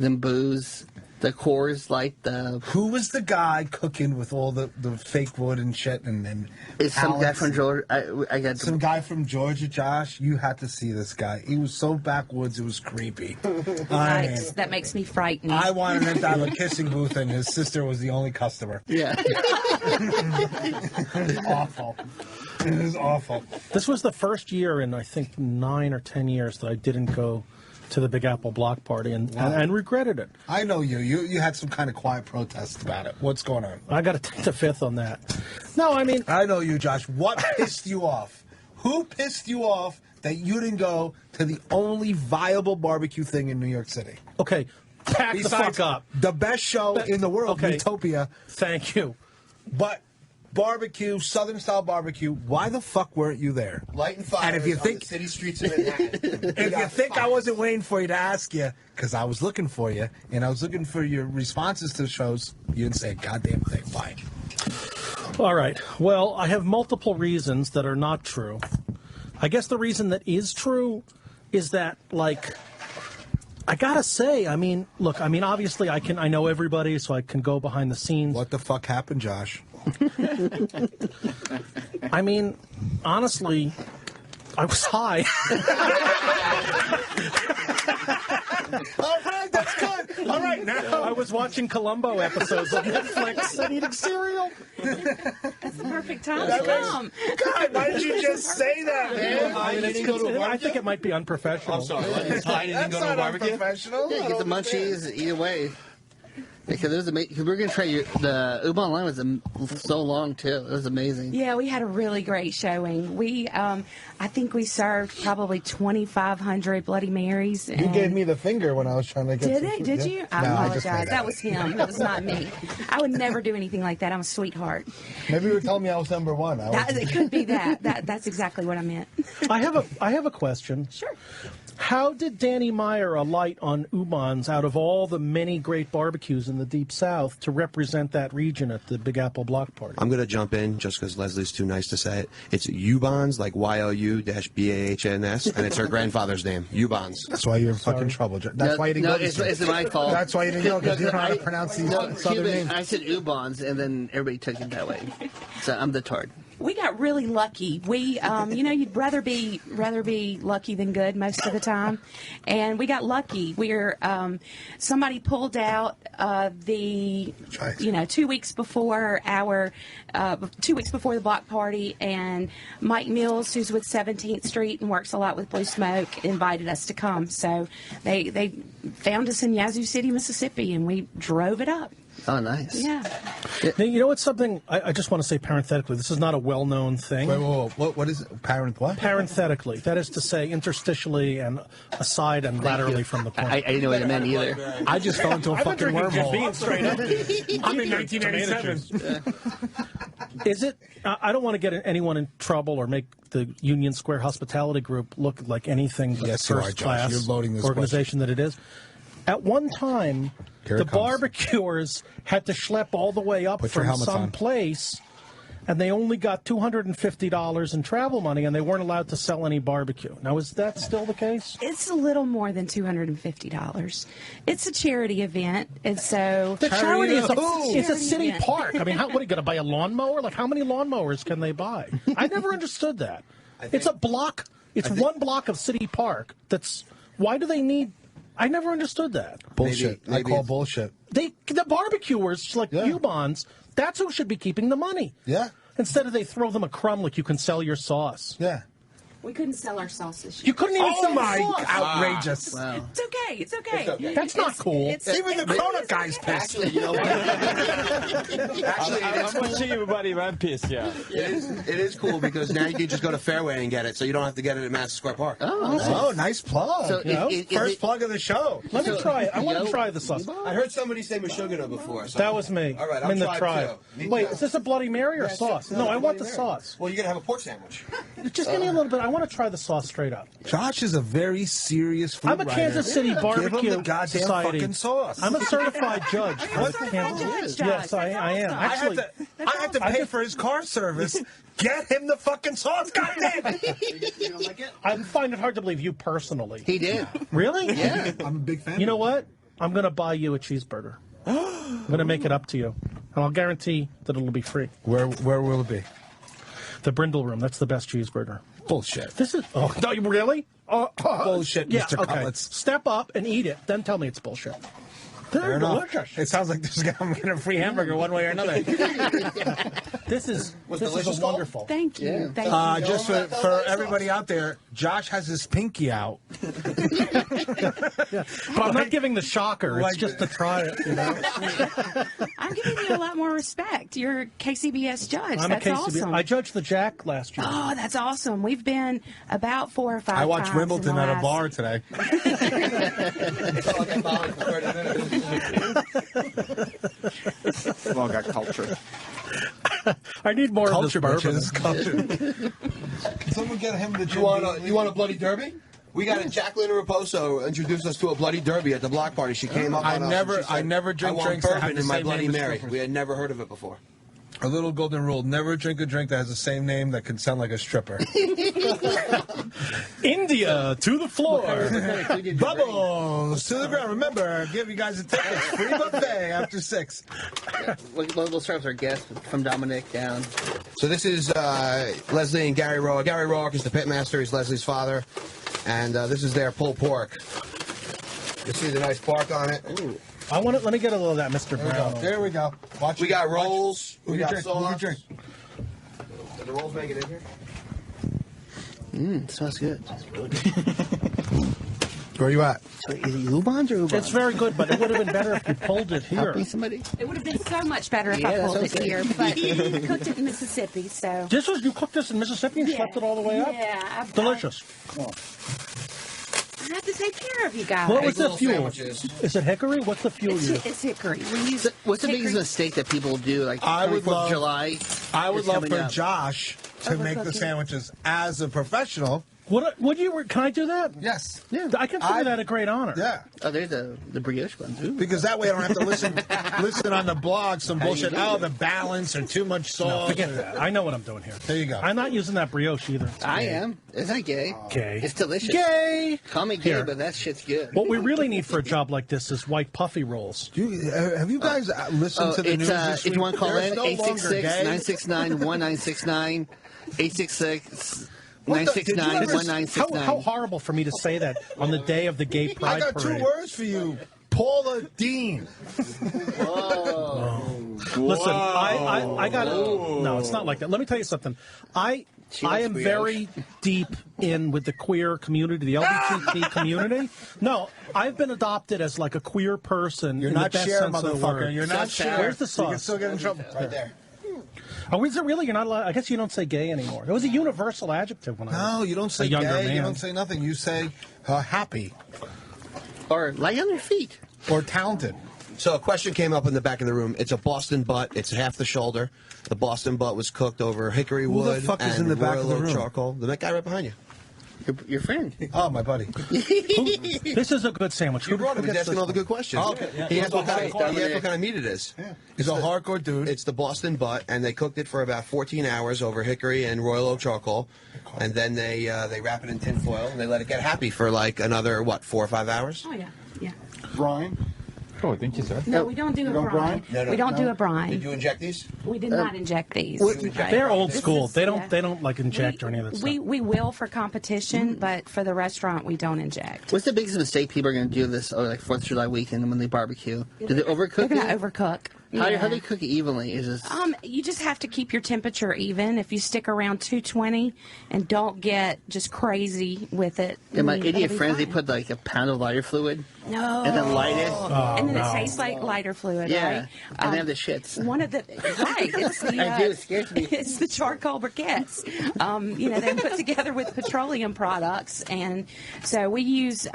Then booze, the Coors Light, the. Who was the guy cooking with all the fake wood and shit? And It's some guy Alex? from Georgia. I got Some guy from Georgia, Josh. You had to see this guy. He was so backwoods, it was creepy. Yikes, that makes me frightened. I wanted him to have a kissing booth, and his sister was the only customer. Yeah. It was awful. It was awful. This was the first year in, I think, 9 or 10 years that I didn't go to the Big Apple Block Party and regretted it. I know you. You had some kind of quiet protest about it. What's going on? I got to take the fifth on that. No, I mean... I know you, Josh. What pissed you off? Who pissed you off that you didn't go to the only viable barbecue thing in New York City? Okay, pack the fuck up. The best show in the world, okay. Utopia. Thank you. But barbecue, Southern style barbecue, why the fuck weren't you there? Lighting fires And if you think on the city streets of Manhattan. if you think I wasn't waiting for you to ask you, because I was looking for you, and I was looking for your responses to the shows, you didn't say a goddamn thing. Fine. All right. Well, I have multiple reasons that are not true. I guess the reason that is true is that, like, I gotta say, I mean, look, I mean, obviously I know everybody, so I can go behind the scenes. What the fuck happened, Josh? I mean, honestly, I was high. All right, that's good. All right, now I was watching Columbo episodes of Netflix and eating cereal. That's the perfect time to come. God, why did you just say that, man? I think it might be unprofessional. I'm sorry. It's high and didn't That's go to a not barbecue? unprofessional. Yeah, get the munchies, eat away. Because it was amazing. Because we were going to try the Uber Online was so long too. It was amazing. Yeah, we had a really great showing. We, I think we served probably 2,500 Bloody Marys. You gave me the finger when I was trying to get. Did some it? food. Did Yeah. you? I No, apologize. That was him. That was not me. I would never do anything like that. I'm a sweetheart. Maybe you were telling me I was number one. It could be that. That's exactly what I meant. I have a question. Sure. How did Danny Meyer alight on Ubon's out of all the many great barbecues in the Deep South to represent that region at the Big Apple Block Party? I'm going to jump in just because Leslie's too nice to say it. It's Ubon's, like YOU-BAHNS, and it's her grandfather's name, Ubon's. That's why you're in fucking trouble. That's why you didn't go. It's my fault. That's why you didn't go, because you don't know how to pronounce these southern names. I said Ubons, and then everybody took it that way. So I'm the tard. We got really lucky. We, you'd rather be lucky than good most of the time, and we got lucky. Somebody pulled out 2 weeks before the block party, and Mike Mills, who's with 17th Street and works a lot with Blue Smoke, invited us to come. So they found us in Yazoo City, Mississippi, and we drove it up. Oh, nice. Yeah. Now, you know what's something, I just want to say parenthetically, this is not a well-known thing. Wait. What is it? Parenthetically. That is to say, interstitially and aside and laterally from the point. I didn't know what it meant either. I just fell into a fucking wormhole. Straight up. I'm in 1987. Is it, I don't want to get anyone in trouble or make the Union Square Hospitality Group look like anything but Yes, the you are, first-class Josh. You're loading this organization that it is. At one time, the barbecuers had to schlep all the way up from some place, and they only got $250 in travel money, and they weren't allowed to sell any barbecue. Now, is that still the case? It's a little more than $250. It's a charity event, and so the charity is it's a city event. park. I mean, what are you going to buy a lawnmower? Like, how many lawnmowers can they buy? I never understood that. It's a block. It's one block of city park. Why do they need? I never understood that. Bullshit. I call bullshit. The barbecuers, like Ubon's, that's who should be keeping the money. Yeah. Instead of they throw them a crumb like you can sell your sauce. Yeah. We couldn't sell our sauce this year. You couldn't even sell my sauce. outrageous. Wow. It's okay. It's okay. That's not cool. Even the Cronut guy's pissed. Actually, you know what? I'm watching everybody man pissed, yeah. It is cool because now you can just go to Fairway and get it, so you don't have to get it at Madison Square Park. Oh, nice plug. So First plug of the show. Let me try it. I want to try the sauce. I heard somebody say Meshuggah before. So. That was me. All right, I'm in the try try. it too. Wait, is this a Bloody Mary or sauce? No, I want the sauce. Well, you're going to have a pork sandwich. Just give me a little bit. I want to try the sauce straight up. Josh is a very serious food I'm a writer. Kansas City Give barbecue him the goddamn society. fucking sauce. I'm a certified judge for the Kansas City. Yes, I am. Actually, I had to pay for his car service. Get him the fucking sauce, goddamn! You don't like it? I find it hard to believe you personally. He did. Really? Yeah. I'm a big fan. You know what? I'm going to buy you a cheeseburger. I'm going to make it up to you. And I'll guarantee that it'll be free. Where will it be? The Brindle Room. That's the best cheeseburger. Bullshit. This is... Oh, no, you really? Bullshit, yeah, Mr. okay. Cutlets. Step up and eat it. Then tell me it's bullshit. They're delicious. It sounds like this guy I'm getting a free hamburger one way or another. This is wonderful. Thank you. Yeah. Thank you. Just for everybody out there, Josh has his pinky out. But I'm not giving the shocker. It's just to try it, you know. I'm giving you a lot more respect. You're a KCBS judge. I'm That's a KCB. awesome. I judged the Jack last year. Oh, that's awesome. We've been about 4 or 5 times. I watched Wimbledon in the at a last- bar today. Well, got culture. I need more Culture, of this bitches. bourbon. Culture. Can someone get him the You want a Bloody Derby? We got a Jacqueline Raposo introduced us to a Bloody Derby at the block party. She came up on us and she said, I never drink I want drinks that have bourbon the in my same Bloody name as Mary. strippers. We had never heard of it before. A little golden rule: never drink a drink that has the same name that can sound like a stripper. India to the floor. Bubbles to the ground. Remember, give you guys a ticket. Free buffet after 6. We'll start with our guest from Dominic down. So this is Leslie and Gary Roark. Gary Roark is the pitmaster. He's Leslie's father. And this is their pulled pork. You see the nice bark on it? Ooh. Let me get a little of that, Mr. Brown. There we go. Watch. We got rolls. We got sauce. Drink. Did the rolls make it in here? Smells good. Where are you at? So is it Ubon's or Ubon's? It's very good, but it would have been better if you pulled it here. Helping somebody? It would have been so much better if I pulled it here, but we cooked it in Mississippi, so. You cooked this in Mississippi and schlepped it all the way up? Yeah. Delicious. I have to take care of you guys. What was the fuel? Is it hickory? What's the fuel used? It's hickory. We use What's the biggest mistake that people do? Like I would 24th love of July. I would is love coming for up. Josh to make the sandwiches as a professional. Can I do that? Yes. Yeah. I consider that a great honor. Yeah. Oh, there's the brioche one too. Because that way I don't have to listen on the blog some bullshit. Oh, the balance or too much No, salt. forget that. I know what I'm doing here. There you go. I'm not using that brioche either. I am. It's not gay. Gay. It's delicious. Gay. Call me gay, Here. but that shit's good. What we really need for a job like this is white puffy rolls. Have you guys listened to the news this if you week? want to call There's in, no longer gay. 866-969-1969, 866-969-1969. How horrible for me to say that on the day of the gay pride I got parade. 2 words for you. Paula Dean. Listen, I got no, it's not like that. Let me tell you something. I am brioche. very deep in with the queer community, the LGBT community. No, I've been adopted as like a queer person. You're in not the best Cher, sense of the motherfucker. word. You're not Cher. Where's the You can sauce? still get in trouble. Right there. Oh, is it really? You're not allowed. I guess you don't say gay anymore. It was a universal adjective when I was No, you don't say a younger gay. man. You don't say nothing. You say happy. Or light on their feet. Or talented. So a question came up in the back of the room. It's a Boston butt. It's half the shoulder. The Boston butt was cooked over hickory Who the wood fuck is and in the back royal of the oak room? charcoal. The guy right behind you. Your friend. Oh, my buddy. This is a good sandwich. You brought him. He's gets asking this all the one? good questions. Oh, okay, yeah. He asked what kind Dominic. of meat it is. Yeah. He's a hardcore dude. It's the Boston butt, and they cooked it for about 14 hours over hickory and royal oak charcoal, and then they wrap it in tin foil and they let it get happy for like another 4 or 5 hours. Oh, yeah. Yeah. Brian. Oh, thank you, sir. No, we don't do a brine. No, we don't do a Did brine. you inject these? We did not inject these. They're old This school. is- They don't. yeah. They don't like inject or any of that stuff. We will for competition, but for the restaurant, we don't inject. What's the biggest mistake people are going to do this, like 4th of July weekend when they barbecue? Do they They're overcook gonna it? overcook. How Yeah. do they cook it evenly? Is this You just have to keep your temperature even. If you stick around 220 and don't get just crazy with it. in my it'll idiot be friends, they fine. put like a pound of lighter fluid No. and then light it. And then no. it tastes like lighter fluid, Yeah, right? and they have the shits. One of the right, it's the I do, it scares me. it's the charcoal briquettes. They're put together with petroleum products, and so we use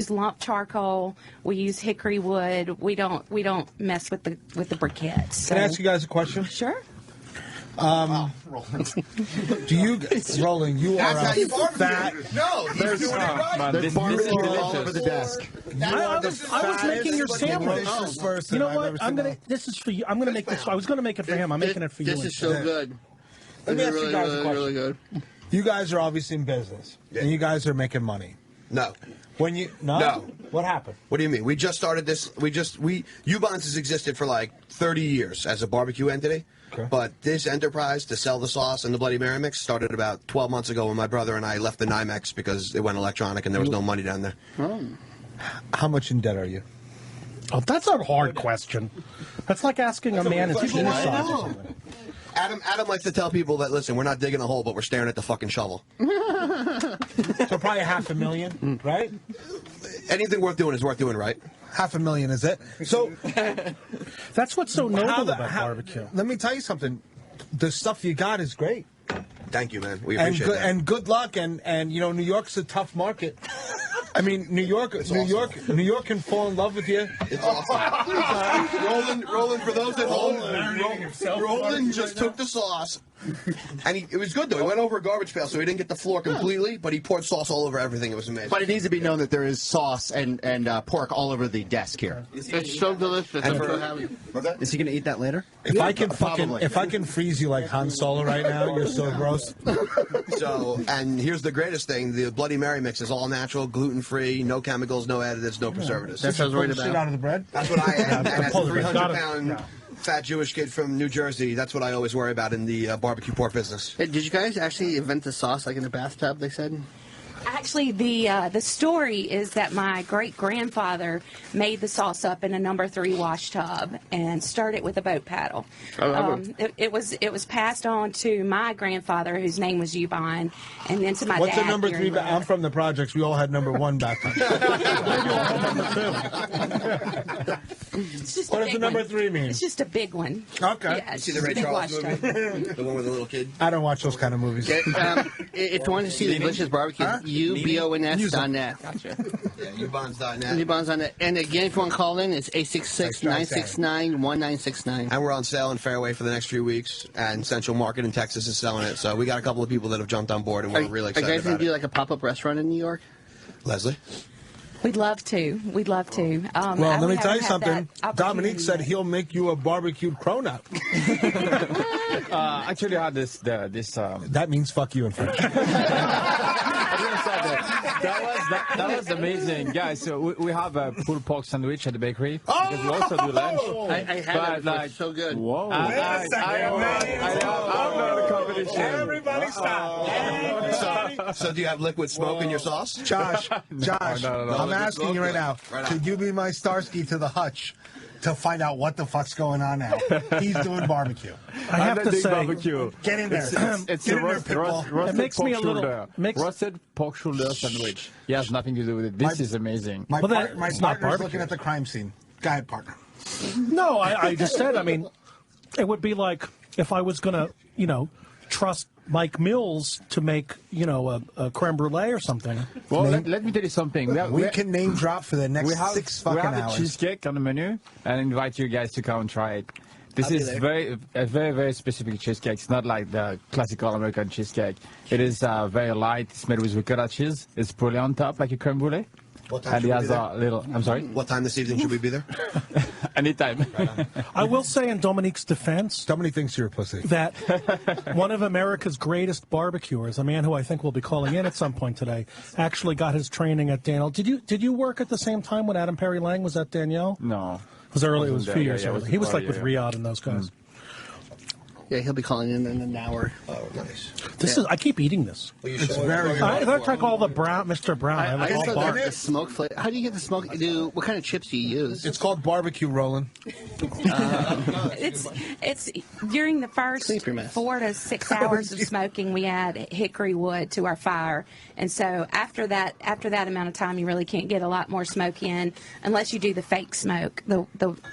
lump charcoal. We use hickory wood. We don't mess with the briquettes. So. Can I ask you guys a question? Sure. Do you, Roland? You That's are how you a barbecue. fat. No, he's doing it right. Man, There's this barbecue is all delicious. over the desk. I was making your sandwich. grossest person You know I've what? ever I'm seen. gonna. This is for you. I'm gonna make this. I was gonna make it for him. I'm making it for you. This is so instead. good. Let me This ask is you guys a question. really good. You guys are obviously in business, and you guys are making money. No. When you No. What happened? What do you mean? We just started this. Ubon's has existed for like 30 years as a barbecue entity. Okay. But this enterprise to sell the sauce and the Bloody Mary mix started about 12 months ago when my brother and I left the NYMEX because it went electronic and there was no money down there. How much in debt are you? Oh, that's a hard question. That's like asking a man his question. penis I size. or know. something. Adam likes to tell people that, listen, we're not digging a hole, but we're staring at the fucking shovel. So probably $500,000, right? Anything worth doing is worth doing, right? $500,000 is it? So That's what's so how noble the- about how- barbecue. Let me tell you something. The stuff you got is great, Thank you, man. We and appreciate good, that. and good luck. And New York's a tough market. I mean, New York can fall in love with you. It's awesome. Roland, for those at home, Roland just took the sauce, and it was good, though. He went over a garbage pail, so he didn't get the floor completely, but he poured sauce all over everything. It was amazing. But it needs to be known that there is sauce and pork all over the desk here. It's so delicious. I'm so happy. Is he going to eat that later? If I can Probably. if I can freeze you like Han Solo right now, you're so gross. So, and here's the greatest thing: the Bloody Mary mix is all natural, gluten-free, no chemicals, no additives, no preservatives. That's what I was worried Pull the shit about. out of the bread. That's what I am. And as a pull the bread. 300-pound fat Jewish kid from New Jersey, that's what I always worry about in the barbecue pork business. Hey, did you guys actually invent the sauce like in the bathtub? They said. Actually, the story is that my great-grandfather made the sauce up in a number 3 wash tub and started with a boat paddle. It was passed on to my grandfather, whose name was Ubon, and then to my What's dad. the number 3? I'm from the projects. We all had number 1 back then. What does the number 3 mean? It's just a big one. Okay. Yeah, You see the Ray Charles movie? The one with the little kid? I don't watch those kind of movies. If you want to see the delicious barbecue, ubons.net. Gotcha. Yeah, ubons.net. ubons.net. And again, if you want to call in, it's 866-969-1969. And we're on sale in Fairway for the next few weeks, and Central Market in Texas is selling it. So we got a couple of people that have jumped on board, and we're really excited Are you guys going about to do it. like a pop-up restaurant in New York? Leslie? We'd love to. We'd love to. Well, let me tell you something. Dominique said he'll make you a barbecued cronut. Actually, I had this. That means fuck you in French. That was amazing, guys. So we have a pulled pork sandwich at the bakery because we also do lunch. I had it. It's so good. Whoa! Wait a second, man. I'm not a competition. Everybody stop. So do you have liquid smoke in your sauce? Josh, No. I'm asking you right now. Could you be my Starsky to the hutch to find out what the fuck's going on now? He's doing barbecue. I have to say, barbecue. Get in there. It's Get a in there, Pitbull. roasted makes pork me a little- shoulder. Roasted pork shoulder sandwich. It has nothing to do with it. This is amazing. My Well, then partner's it's not barbecue. looking at the crime scene. Go ahead, partner. No, I just said, I mean, it would be like if I was going to, trust Mike Mills to make, a creme brulee or something. Well, let me tell you something. We can name drop for the next 6 fucking hours. We have hours. a cheesecake on the menu, and invite you guys to come and try it. This is a very, very specific cheesecake. It's not like the classical American cheesecake. It is very light. It's made with ricotta cheese. It's poured on top like a creme brulee. What time And should it we has be a little. I'm sorry. What time this evening should we be there? Anytime. I will say in Dominique's defense Dominique thinks you're a pussy. that one of America's greatest barbecuers, a man who I think will be calling in at some point today, actually got his training at Daniel. Did you work at the same time when Adam Perry Lang was at Danielle? No. It was early. It was a few Yeah, years yeah, early. He was like with Riyadh and those guys. Yeah, he'll be calling in an hour. Oh, nice. This is. I keep eating this. Well, you should. It's very good. I like all the brown, Mr. Brown. I like all bar. The smoke flavor. How do you get the smoke? What kind of chips do you use? It's called barbecue, Roland. It's during the first 4 to 6 hours of smoking, we add hickory wood to our fire, and so after that amount of time, you really can't get a lot more smoke in unless you do the fake smoke, the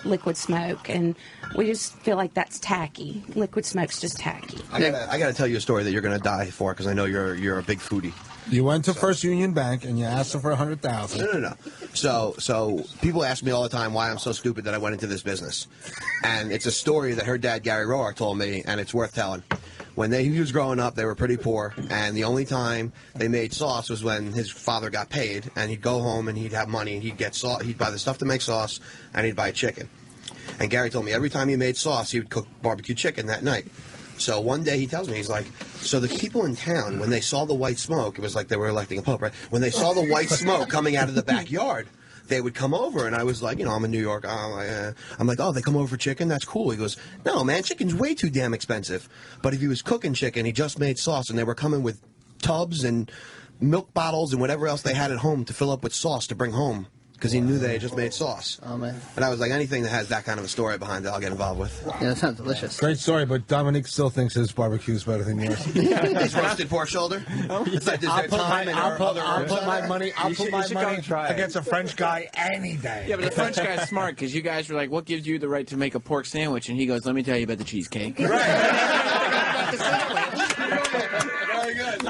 liquid smoke, and we just feel like that's tacky. Liquid smoke's just tacky. I gotta tell you a story that you're gonna die for because I know you're a big foodie. You went to First Union Bank and you asked them for $100,000. No. So people ask me all the time why I'm so stupid that I went into this business, and it's a story that her dad Gary Roark told me, and it's worth telling. When he was growing up, they were pretty poor, and the only time they made sauce was when his father got paid, and he'd go home and he'd have money and he'd get sauce, he'd buy the stuff to make sauce, and he'd buy chicken. And Gary told me every time he made sauce, he would cook barbecue chicken that night. So one day he tells me, he's like, so the people in town, when they saw the white smoke, it was like they were electing a pope, right? When they saw the white smoke coming out of the backyard, they would come over. And I was like, I'm in New York. I'm like, oh, they come over for chicken? That's cool. He goes, no, man, chicken's way too damn expensive. But if he was cooking chicken, he just made sauce, and they were coming with tubs and milk bottles and whatever else they had at home to fill up with sauce to bring home. Because he knew they had just made sauce. Oh, man. And I was like, anything that has that kind of a story behind it, I'll get involved with. Yeah, that sounds delicious. Great story, but Dominique still thinks his barbecue is better than yours. His roasted pork shoulder? It's like, I'll put my money against a French guy any day. Yeah, but the French guy's smart because you guys were like, what gives you the right to make a pork sandwich? And he goes, let me tell you about the cheesecake. Very good.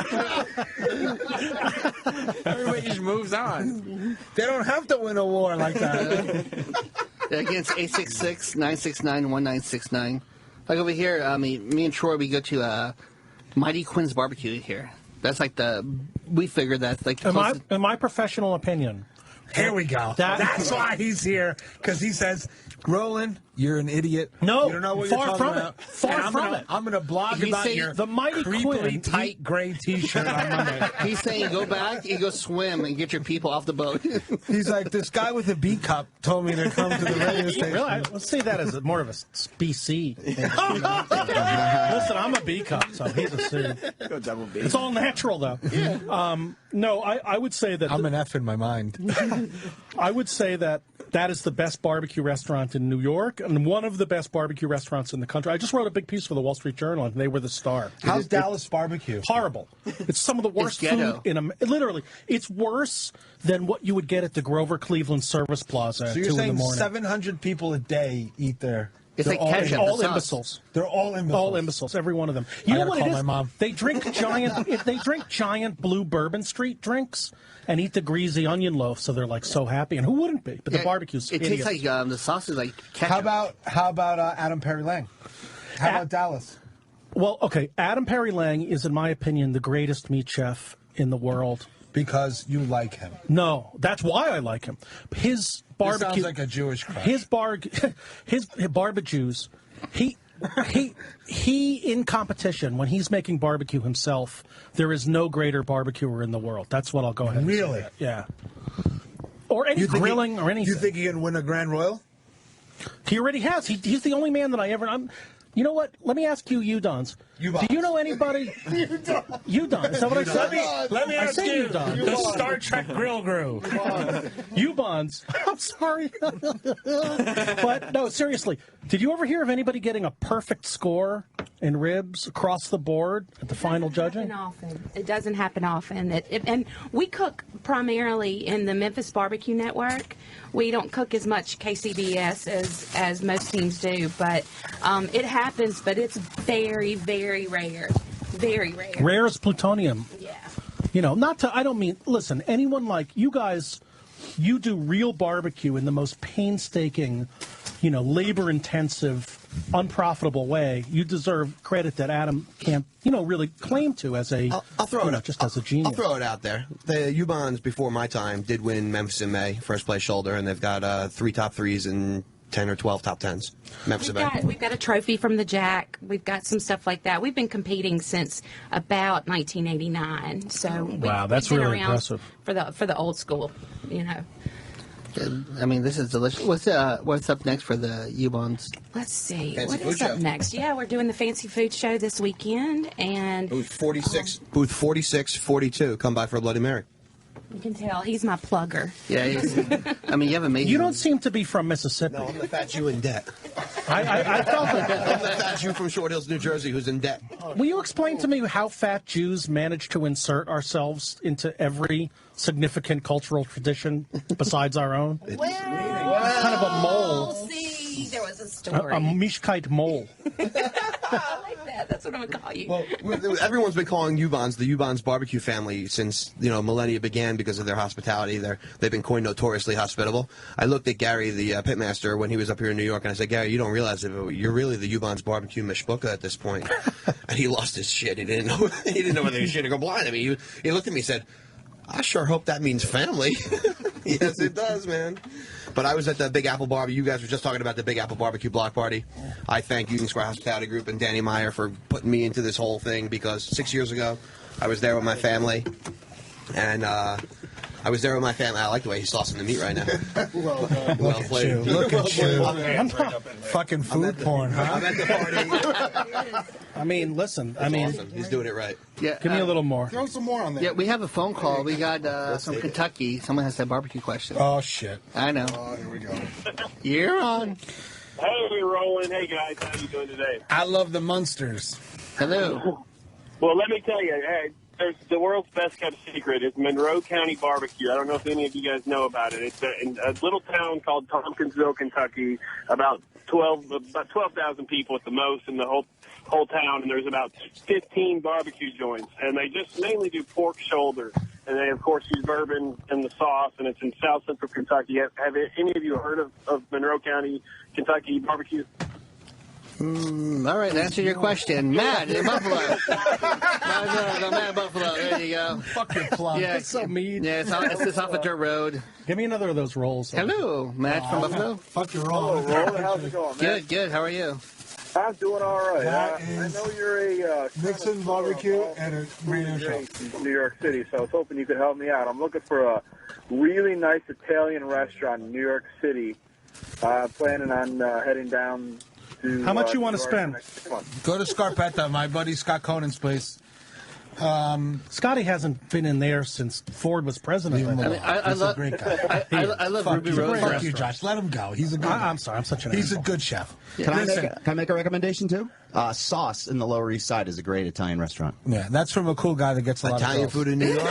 Everybody just moves on. They don't have to win a war like that. Against 866-969-1969. Like over here, me and Troy, we go to Mighty Quinn's Barbecue here. That's like we figured that's like In my professional opinion, Here we go. That's why he's here, because he says, Roland, you're an idiot. No, you don't know what far you're from talking it. about. Far And from it. I'm going to blog about your the mighty creepily Quinn, tight gray T-shirt on Monday. He's saying go back, you go swim and get your people off the boat. He's like, this guy with a B cup told me to come to the radio station. Really? Let's see that as more of a BC. Listen, I'm a B cup, so he's a C. Go double B. It's all natural, though. No, I would say that... I'm an F in my mind. I would say that is the best barbecue restaurant in New York and one of the best barbecue restaurants in the country. I just wrote a big piece for the Wall Street Journal, and they were the star. How's Dallas barbecue? Horrible. It's some of the worst food in literally. It's worse than what you would get at the Grover Cleveland Service Plaza at 2 So you're in the saying morning. 700 people a day eat there? It's like ketchup. All imbeciles. They're all imbeciles. All imbeciles. Every one of them. You know what it is? My mom. They drink giant blue Bourbon Street drinks and eat the greasy onion loaf, so they're like so happy. And who wouldn't be? But the barbecue's It hideous. tastes like the sauce is like ketchup. How about Adam Perry Lang? How about Dallas? Well, okay. Adam Perry Lang is, in my opinion, the greatest meat chef in the world. Because you like him. No, that's why I like him. His barbecue This sounds like a Jewish crush. His barbecues. He in competition when he's making barbecue himself. There is no greater barbecuer in the world. That's what I'll go ahead and Really? say. Yeah. Or any grilling or anything. You think he can win a Grand Royal? He already has. He's the only man that I ever. You know what? Let me ask you, Udons. Do you know anybody? Udon. Is that what I said? Let me ask you. Udon. The Star Trek grill grew. Ubons. I'm sorry. But no, seriously. Did you ever hear of anybody getting a perfect score in ribs across the board at the final judging? It doesn't happen often. And we cook primarily in the Memphis Barbecue Network. We don't cook as much KCBS as most teams do, but it happens, but it's very, very rare. Very rare. Rare as plutonium. Yeah. You know, I don't mean, listen, anyone like you guys, you do real barbecue in the most painstaking, labor-intensive, unprofitable way. You deserve credit that Adam can't, really claim to as a, I'll throw it just as a genius. I'll throw it out there. The U-Bonds, before my time, did win Memphis in May, first place shoulder, and they've got 3 top 3s and 10 or 12 top 10s. Memphis in May. We've got a trophy from the Jack. We've got some stuff like that. We've been competing since about 1989. So wow, that's we've been really around impressive. For the old school, I mean, this is delicious. What's up next for the U-Bonds? Let's see. Fancy What food is up show. next? Yeah, we're doing the Fancy Food Show this weekend. And Booth 4642. Come by for a Bloody Mary. you can tell he's my plugger. Yeah, you have amazing. You don't seem to be from Mississippi. No, I'm the fat Jew in debt. I felt like I'm the fat Jew from Short Hills, New Jersey, who's in debt. Will you explain to me how fat Jews manage to insert ourselves into every significant cultural tradition besides our own? It's kind of a mole. See, there was a story. A Mishkite mole. I like that. That's what I'm going to call you. Well, everyone's been calling U-Bonds the U-Bonds barbecue family since millennia began because of their hospitality. They've been coined notoriously hospitable. I looked at Gary, the pitmaster, when he was up here in New York, and I said, Gary, you don't realize it, but you're really the U-Bonds barbecue mishpucha at this point. And he lost his shit. He didn't know. He didn't know whether he should go blind. I mean, he looked at me and said, I sure hope that means family. Yes, it does, man. But I was at the Big Apple Barbecue. You guys were just talking about the Big Apple Barbecue block party. I thank Union Square Hospitality Group and Danny Meyer for putting me into this whole thing because 6 years ago, I was there with my family. And I like the way he's saucing the meat right now. Well played. Look at you. Fucking food porn, huh? I'm at the party. I mean, listen. That's awesome. He's doing it right. Yeah, Give me a little more. Throw some more on there. Yeah, we have a phone call. We got from Kentucky. Someone has that barbecue question. Oh, shit. I know. Oh, here we go. You're on. Hey, Roland. Hey, guys. How you doing today? I love the Munsters. Hello. Well, let me tell you, there's the world's best kept secret is Monroe County Barbecue. I don't know if any of you guys know about it. It's in a little town called Tompkinsville, Kentucky. About 12,000 people at the most in the whole town, and there's about 15 barbecue joints, and they just mainly do pork shoulder, and they of course use bourbon in the sauce, and it's in South Central Kentucky. Have any of you heard of Monroe County, Kentucky barbecue? All right, answer your question. Matt in Buffalo. No, Matt in Buffalo. There you go. Fuck your plug. Yeah, That's so mean. Yeah, it's off a dirt road. Give me another of those rolls. Hello, Matt from Buffalo. Fuck your roll. Roland, how's it going, man? Good. How are you? I'm doing all right. That I is know you're a Nixon barbecue and a radio show. in New York City, so I was hoping you could help me out. I'm looking for a really nice Italian restaurant in New York City. Planning on heading down to... How much you want New to York spend? next month. Go to Scarpetta, my buddy Scott Conan's place. Scotty hasn't been in there since Ford was president. I love a great guy. I love Fuck Ruby you, Rose. fuck you, Josh. Let him go. He's a good. I'm sorry. I'm such an. He's asshole. a good chef. Can Listen, I make a recommendation too? Sauce in the Lower East Side is a great Italian restaurant. yeah, that's from a cool guy that gets a lot Italian of girls. food in New York?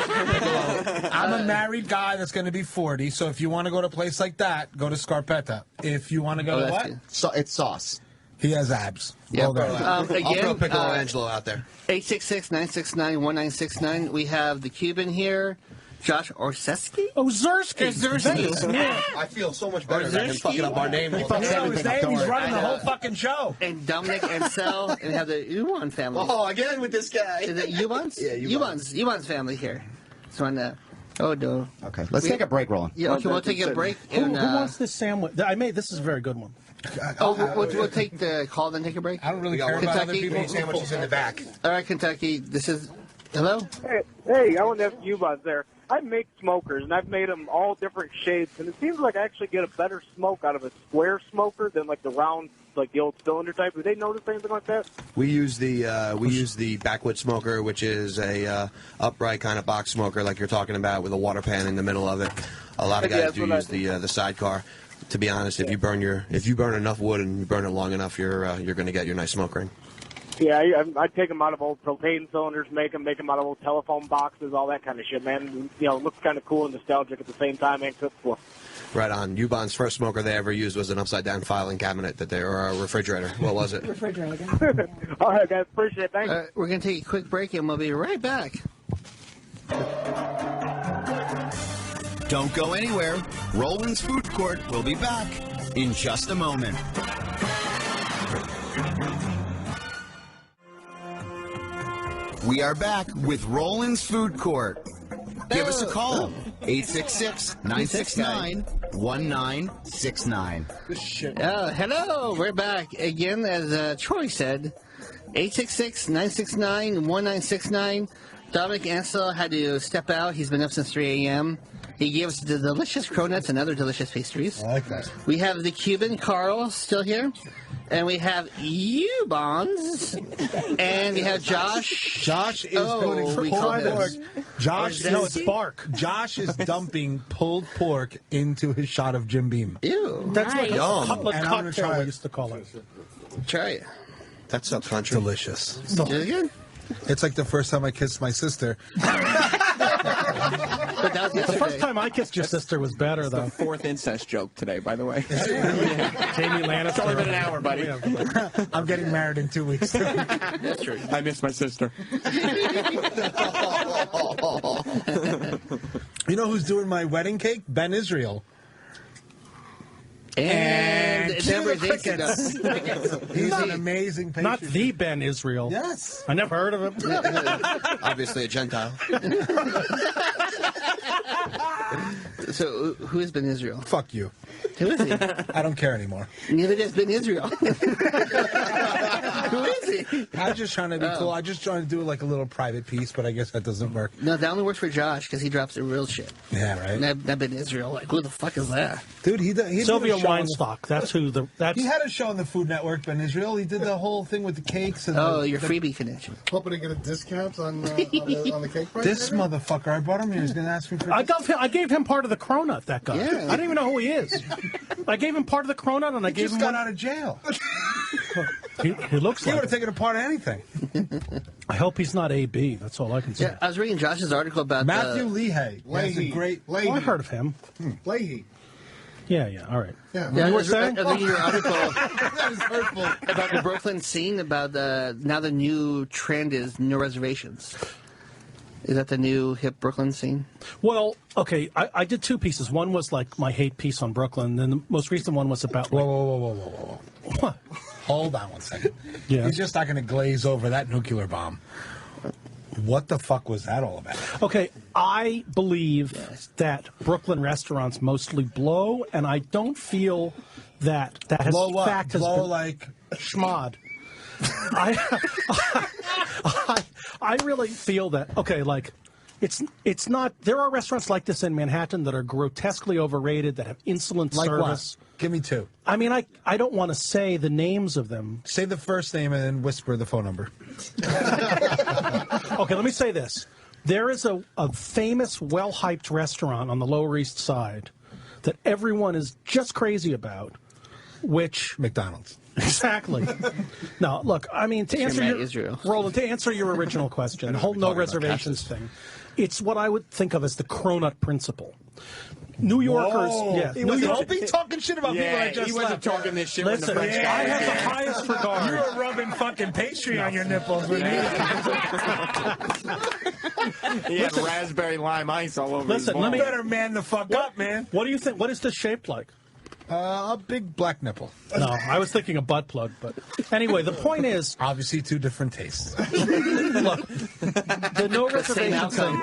I'm a married guy that's going to be 40, so if you want to go to a place like that, go to Scarpetta. If you want to go to what? So it's sauce. He has abs. Yeah, All that. I'll throw again, Piccolo Angelo out there. 866-969-1969. We have the Cuban here, Josh Orseski. Oh, Zersky. Zersky. Yeah. I feel so much better than him fucking up our name. He fucks everything. He's running the whole fucking show. And Dominic Ansel, and we have the Uwan family. Oh, again with this guy. Is it Uwans? Yeah, Uwan's family here. So on the... Oh, no. Okay, let's take a break, Roland. Yeah, okay, we'll take a break. Who And, wants this sandwich? This is a very good one. We'll take the call, then take a break. I don't really care about other Kentucky. people's Sandwiches in the back. All right, Kentucky. This is... Hello? Hey, I want to ask you about there. I make smokers, and I've made them all different shapes, and it seems like I actually get a better smoke out of a square smoker than like the round, like the old cylinder type. Do they notice anything like that? We use the backwood smoker, which is a upright kind of box smoker, like you're talking about, with a water pan in the middle of it. A lot of guys do use the sidecar. To be honest, if you burn enough wood and you burn it long enough, you're going to get your nice smoke ring. Yeah, I take them out of old propane cylinders, make them out of old telephone boxes, all that kind of shit, man. You know, it looks kind of cool and nostalgic at the same time, and cooked for. Right on. Ubon's first smoker they ever used was an upside-down filing cabinet or a refrigerator. What was it? Refrigerator. All right, guys, appreciate it. Thanks. We're going to take a quick break, and we'll be right back. Don't go anywhere. Roland's Food Court will be back in just a moment. We are back with Roland's Food Court. Give us a call. 866-969-1969. Hello, we're back again, as Troy said. 866-969-1969. Dominic Ansel had to step out. He's been up since 3 a.m. He gave us the delicious cronuts and other delicious pastries. I like that. We have the Cuban Carl still here. And we have U-Bonds. And we have Josh. Josh is putting pulled pork. Josh, no, it's bark. Josh is dumping pulled pork into his shot of Jim Beam. Ew. That's like a And I'm gonna cocktail try we it. used to call it. Try it. That's up country. Delicious. Is it good? It's like the first time I kissed my sister. But that was The yesterday. first time I kissed your sister was better, though. The fourth incest joke today, by the way. Jamie Lannister. It's only been an hour, buddy. I'm getting married in 2 weeks. That's true. I miss my sister. You know who's doing my wedding cake? Ben Israel. And cue number the 8 crickets. He's an amazing pastry. Not the Ben Israel. Yes. I never heard of him. Obviously a Gentile. So, who has been Israel? Fuck you. Who is he? I don't care anymore. Neither has been Israel. Who is he? I'm just trying to be cool. I'm just trying to do like a little private piece, but I guess that doesn't work. No, that only works for Josh because he drops the real shit. Yeah, right. And I've been Israel. Like, who the fuck is that? Dude, he Sylvia did a show on Weinstock. That's who the. That's He had a show on the Food Network, Ben Israel. He did the whole thing with the cakes. And Oh, your freebie connection. Hoping to get a discount on the cake price. This motherfucker, I brought him here. He's going to ask me for. I gave him part of the cronut. That guy. Yeah. I don't even know who he is. I gave him part of the cronut, and I He gave just him got one. out of jail. He looks He would like. have taken apart anything. I hope he's not AB. That's all I can say. Yeah, I was reading Josh's article about Matthew Leahy. That's a great. Oh, I heard of him. Leahy. Yeah. All right. Yeah. Yeah, You I were was saying? reading your article That is hurtful. about the Brooklyn scene, about now the new trend is no reservations. Is that the new hip Brooklyn scene? Well, okay, I did two pieces. One was like my hate piece on Brooklyn, and then the most recent one was about. Like, Whoa. What? Hold on one second. Yeah. He's just not going to glaze over that nuclear bomb. What the fuck was that all about? Okay, I believe that Brooklyn restaurants mostly blow, and I don't feel that has Blow what? fact has Blow been like schmod. I really feel that. Okay, like it's not. There are restaurants like this in Manhattan that are grotesquely overrated, that have insolent Like service. what? Give me two. I mean, I don't want to say the names of them. Say the first name and then whisper the phone number. Okay, let me say this. There is a famous, well-hyped restaurant on the Lower East Side that everyone is just crazy about, which... McDonald's. Exactly. No, look, I mean, to answer Roland, to answer your original question, the whole no reservations thing, it's what I would think of as the Cronut principle. New Yorkers, yeah. Don't be talking shit about people that just he wasn't left. talking this shit Listen, when the French I guy have the highest regard. You were rubbing fucking pastry on your nipples with me. He had raspberry lime ice all over his You better man the fuck up, man. What do you think? What is this shaped like? A big black nipple. No, I was thinking a butt plug, but anyway, the point is... Obviously two different tastes. Look, the no reservations thing...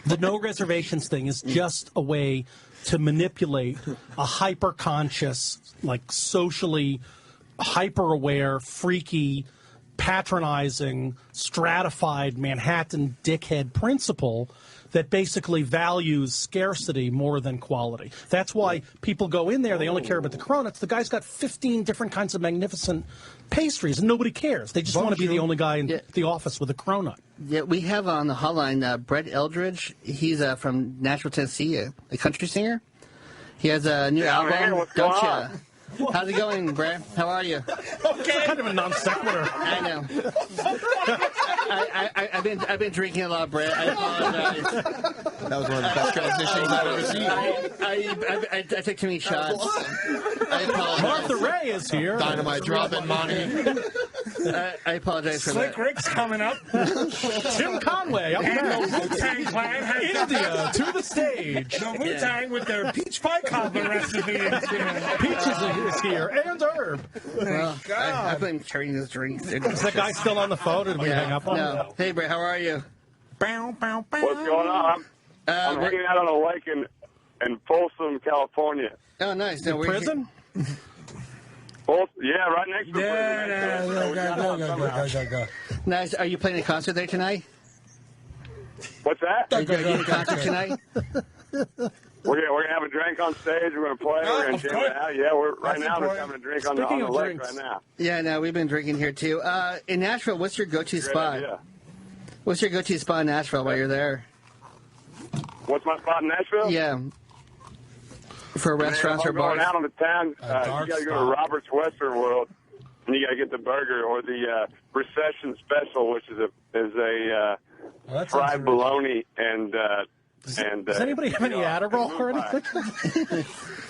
The no reservations thing is just a way to manipulate a hyper-conscious, like socially hyper-aware, freaky, patronizing, stratified Manhattan dickhead principle that basically values scarcity more than quality. That's why people go in there, they only care about the cronuts. The guy's got 15 different kinds of magnificent pastries, and nobody cares. They just want to be the only guy in the office with a cronut. Yeah, we have on the hotline Brett Eldridge. He's from Nashville, Tennessee, a country singer. He has a new album, Don't Ya? How's it going, Brett? How are you? Okay. Kind of a non sequitur. I know. I've been drinking a lot, Brett. I apologize. That was one of the best transitions I've ever seen. I took too many shots. I apologize. Martha Ray is here. Dynamite dropping, Monty. I apologize for Slick that. Rick's coming up. Tim Conway up and next. the Wu-Tang Clan has India to the stage. The Wu-Tang with their peach pie cobbler recipe. Peaches is here, and Herb. Well, I've been carrying this drink. Is that guy still on the phone, or did we hang up on him? No. Hey, Brett, how are you? What's going on? I'm hanging out on a lake in Folsom, California. Oh, nice. Now, prison? Yeah, right next to Go. Nice. Are you playing a concert there tonight? What's that? Are you going to do a concert tonight? We're gonna have a drink on stage. We're gonna play. We're gonna jam it out. Yeah, we're just having a drink on the lake right now. Yeah, no, we've been drinking here too. In Nashville, what's your go-to spot? Idea. What's your go-to spot in Nashville while you're there? What's my spot in Nashville? Yeah. For restaurants or bars? Going out on the town, you got to go to Robert's Western World, and you got to get the burger or the recession special, which is a fried bologna and. Does anybody have any Adderall or anything?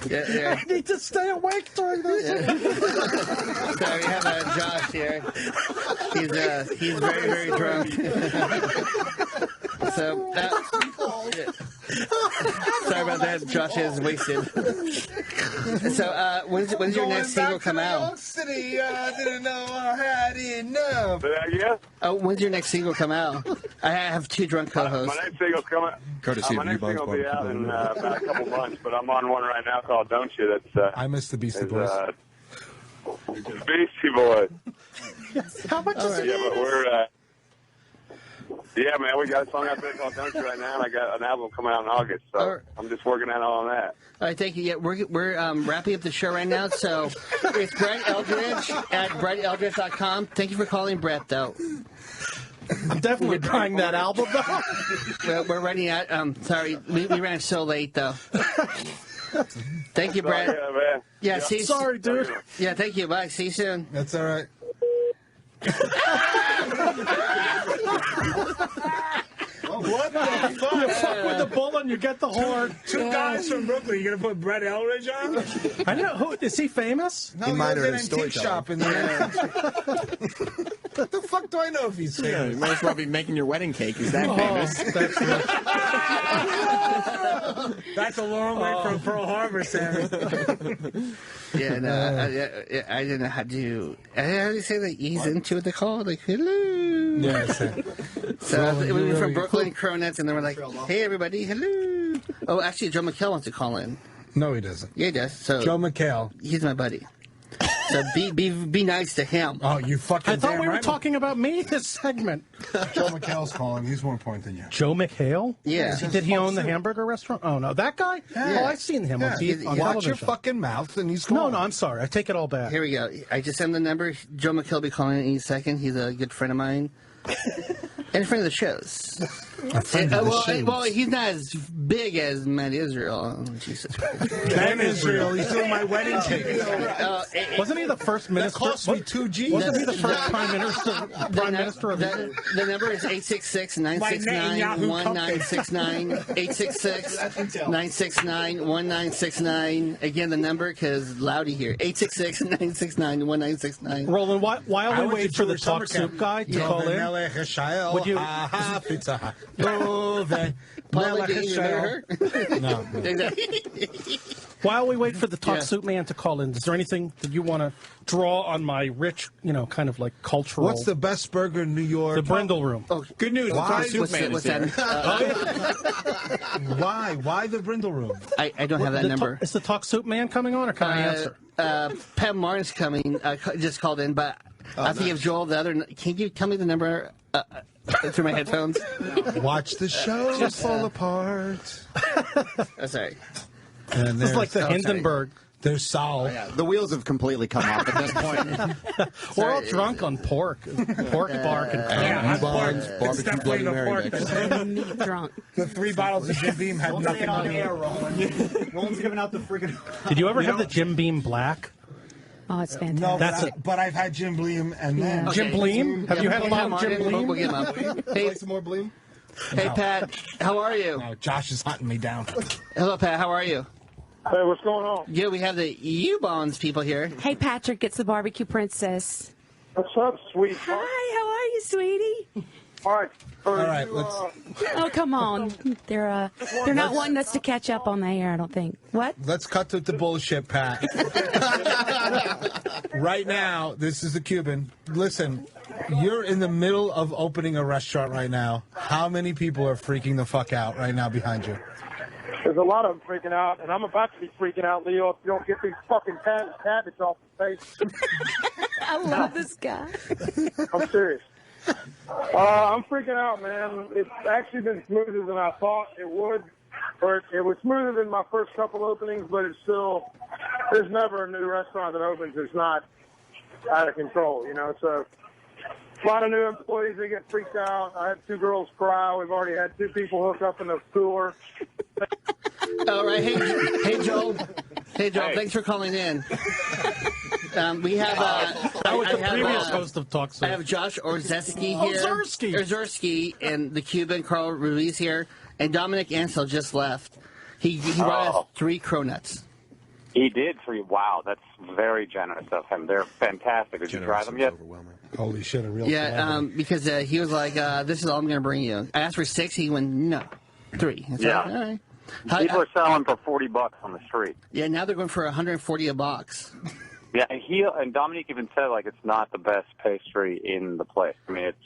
Yeah. I need to stay awake during this. So we have Josh here. He's very, very drunk. So sorry about that. Josh is wasted. So when's your next single come out? City, I didn't know I had enough. Oh, when's your next single come out? I have two drunk co-hosts. My next single's coming. My next single will be out in about a couple months, but I'm on one right now called "Don't You." That's I miss the Beastie Boys. Beastie Boys. How much is it? Yeah, but we're. Yeah, man, we got a song out there called "Don't You" right now, and I got an album coming out in August, so I'm just working on all that. All right, thank you. Yeah, we're wrapping up the show right now, so it's Brett Eldridge at BrettEldridge.com. Thank you for calling Brett, though. I'm definitely buying that album, though. Well, we're running out. Sorry, we ran so late, though. Thank you, Brett. Yeah, man. Yeah, see you. Sorry, dude. Yeah, thank you. Bye. See you soon. That's all right. What the fuck? You fuck with the bull and you get the horn. Two guys from Brooklyn. You gonna put Brett Eldridge on? I know. Who is he famous? No, he owns an antique shop in the What the fuck do I know if he's Yeah, famous? you might as well be making your wedding cake. He's that famous. That's a long way from Pearl Harbor, Sammy. Yeah, no, I didn't know how to. How do you say that? Ease into the call, like hello. Yeah, So Roland, we were you from really- Brooklyn, Cronuts, and then we're like, hey everybody, hello. Oh, actually, Joe McHale wants to call in. No, he doesn't. Yeah, he does. So Joe McHale. He's my buddy. So be nice to him. Oh, you fucking. I thought damn we were right. talking about me this segment. Joe McHale's calling. He's more important than you. Joe McHale? Yeah. Did he own the hamburger restaurant? Oh, no. That guy? Yeah. Oh, I've seen him on TV. On Watch television. your fucking mouth, and he's No, calling. no, I'm sorry. I take it all back. Here we go. I just sent him the number. Joe McHale will be calling in any second. He's a good friend of mine. And a friend of the shows. A friend of the shows. Well, he's not as big as Matt Israel. Oh, Jesus Christ. Matt Israel. He's doing my wedding cake. Wasn't he the first minister? cost me 2 G's. Wasn't he the first prime minister of Israel? The number is 866-969-1969. 866-969-1969. Again, the number, because Loudy here. 866-969-1969. Roland, while I we went wait to for the Jewish talk summer soup camp. guy to call in, would you? Paula, did you marry her? No. While we wait for the talk Yeah. soup man to call in, is there anything that you want to draw on my rich, kind of like cultural? What's the best burger in New York? The Brindle Room. Oh, Good news. Why? The talk soup man is here. Why? Why the Brindle Room? I don't have that number. Is the talk soup man coming on, or can I answer? Pat Martin's coming. Just called in, but I have to give Joel the other. Can you tell me the number through my headphones? Watch the show fall apart. Oh, sorry. And It's like the sorry. Hindenburg. There's Saul. The wheels have completely come off at this point. We're all drunk on pork bark, and Yeah, I'm pork. Barbecue It's definitely Bloody the Mary pork. next Meat drunk. The 3 bottles of Jim Beam had nothing to do with it. Roland's giving out the freaking. Did you ever have the Jim Beam Black? Oh, it's fantastic. No, That's but I've had Jim Bleem and then. Jim Bleem? Have you had a lot of Jim Bleem? We'll get him up. Hey, Like some more Bleem? hey, Pat. How are you? No, Josh is hunting me down. Hello, Pat. How are you? Hey, what's going on? Yeah, we have the U-Bonds people here. Hey, Patrick, it's the barbecue princess. What's up, sweet? Hi, how are you, sweetie? All right. All right, let's. Oh, come on. They're not wanting us to catch up on the air, I don't think. What? Let's cut to the bullshit, Pat. Right now, this is the Cuban. Listen, you're in the middle of opening a restaurant right now. How many people are freaking the fuck out right now behind you? There's a lot of them freaking out, and I'm about to be freaking out, Leo, if you don't get these fucking cabbage off the face. I love this guy. I'm serious. I'm freaking out, man. It's actually been smoother than I thought it would. Or it was smoother than my first couple openings, but it's still, there's never a new restaurant that opens that's not out of control, So a lot of new employees, they get freaked out. I had 2 girls cry. We've already had 2 people hook up in the cooler. All right. Hey, Joel. Hey, Joel. Hey. Thanks for calling in. We have. That was the previous host of Talk I Soup. have Josh Orzetsky here. Orzetsky. And the Cuban Carl Ruiz here, and Dominic Ansel just left. He brought us 3 cronuts. He did 3. Wow, that's very generous of him. They're fantastic. Did you try them yet? Holy shit, a real Because he was like, this is all I'm going to bring you. I asked for 6. He went, no, 3. I said, Yeah. all right. People are selling for $40 on the street. Yeah, now they're going for $140 a box. Yeah, and Dominique even said it's not the best pastry in the place. I mean, it's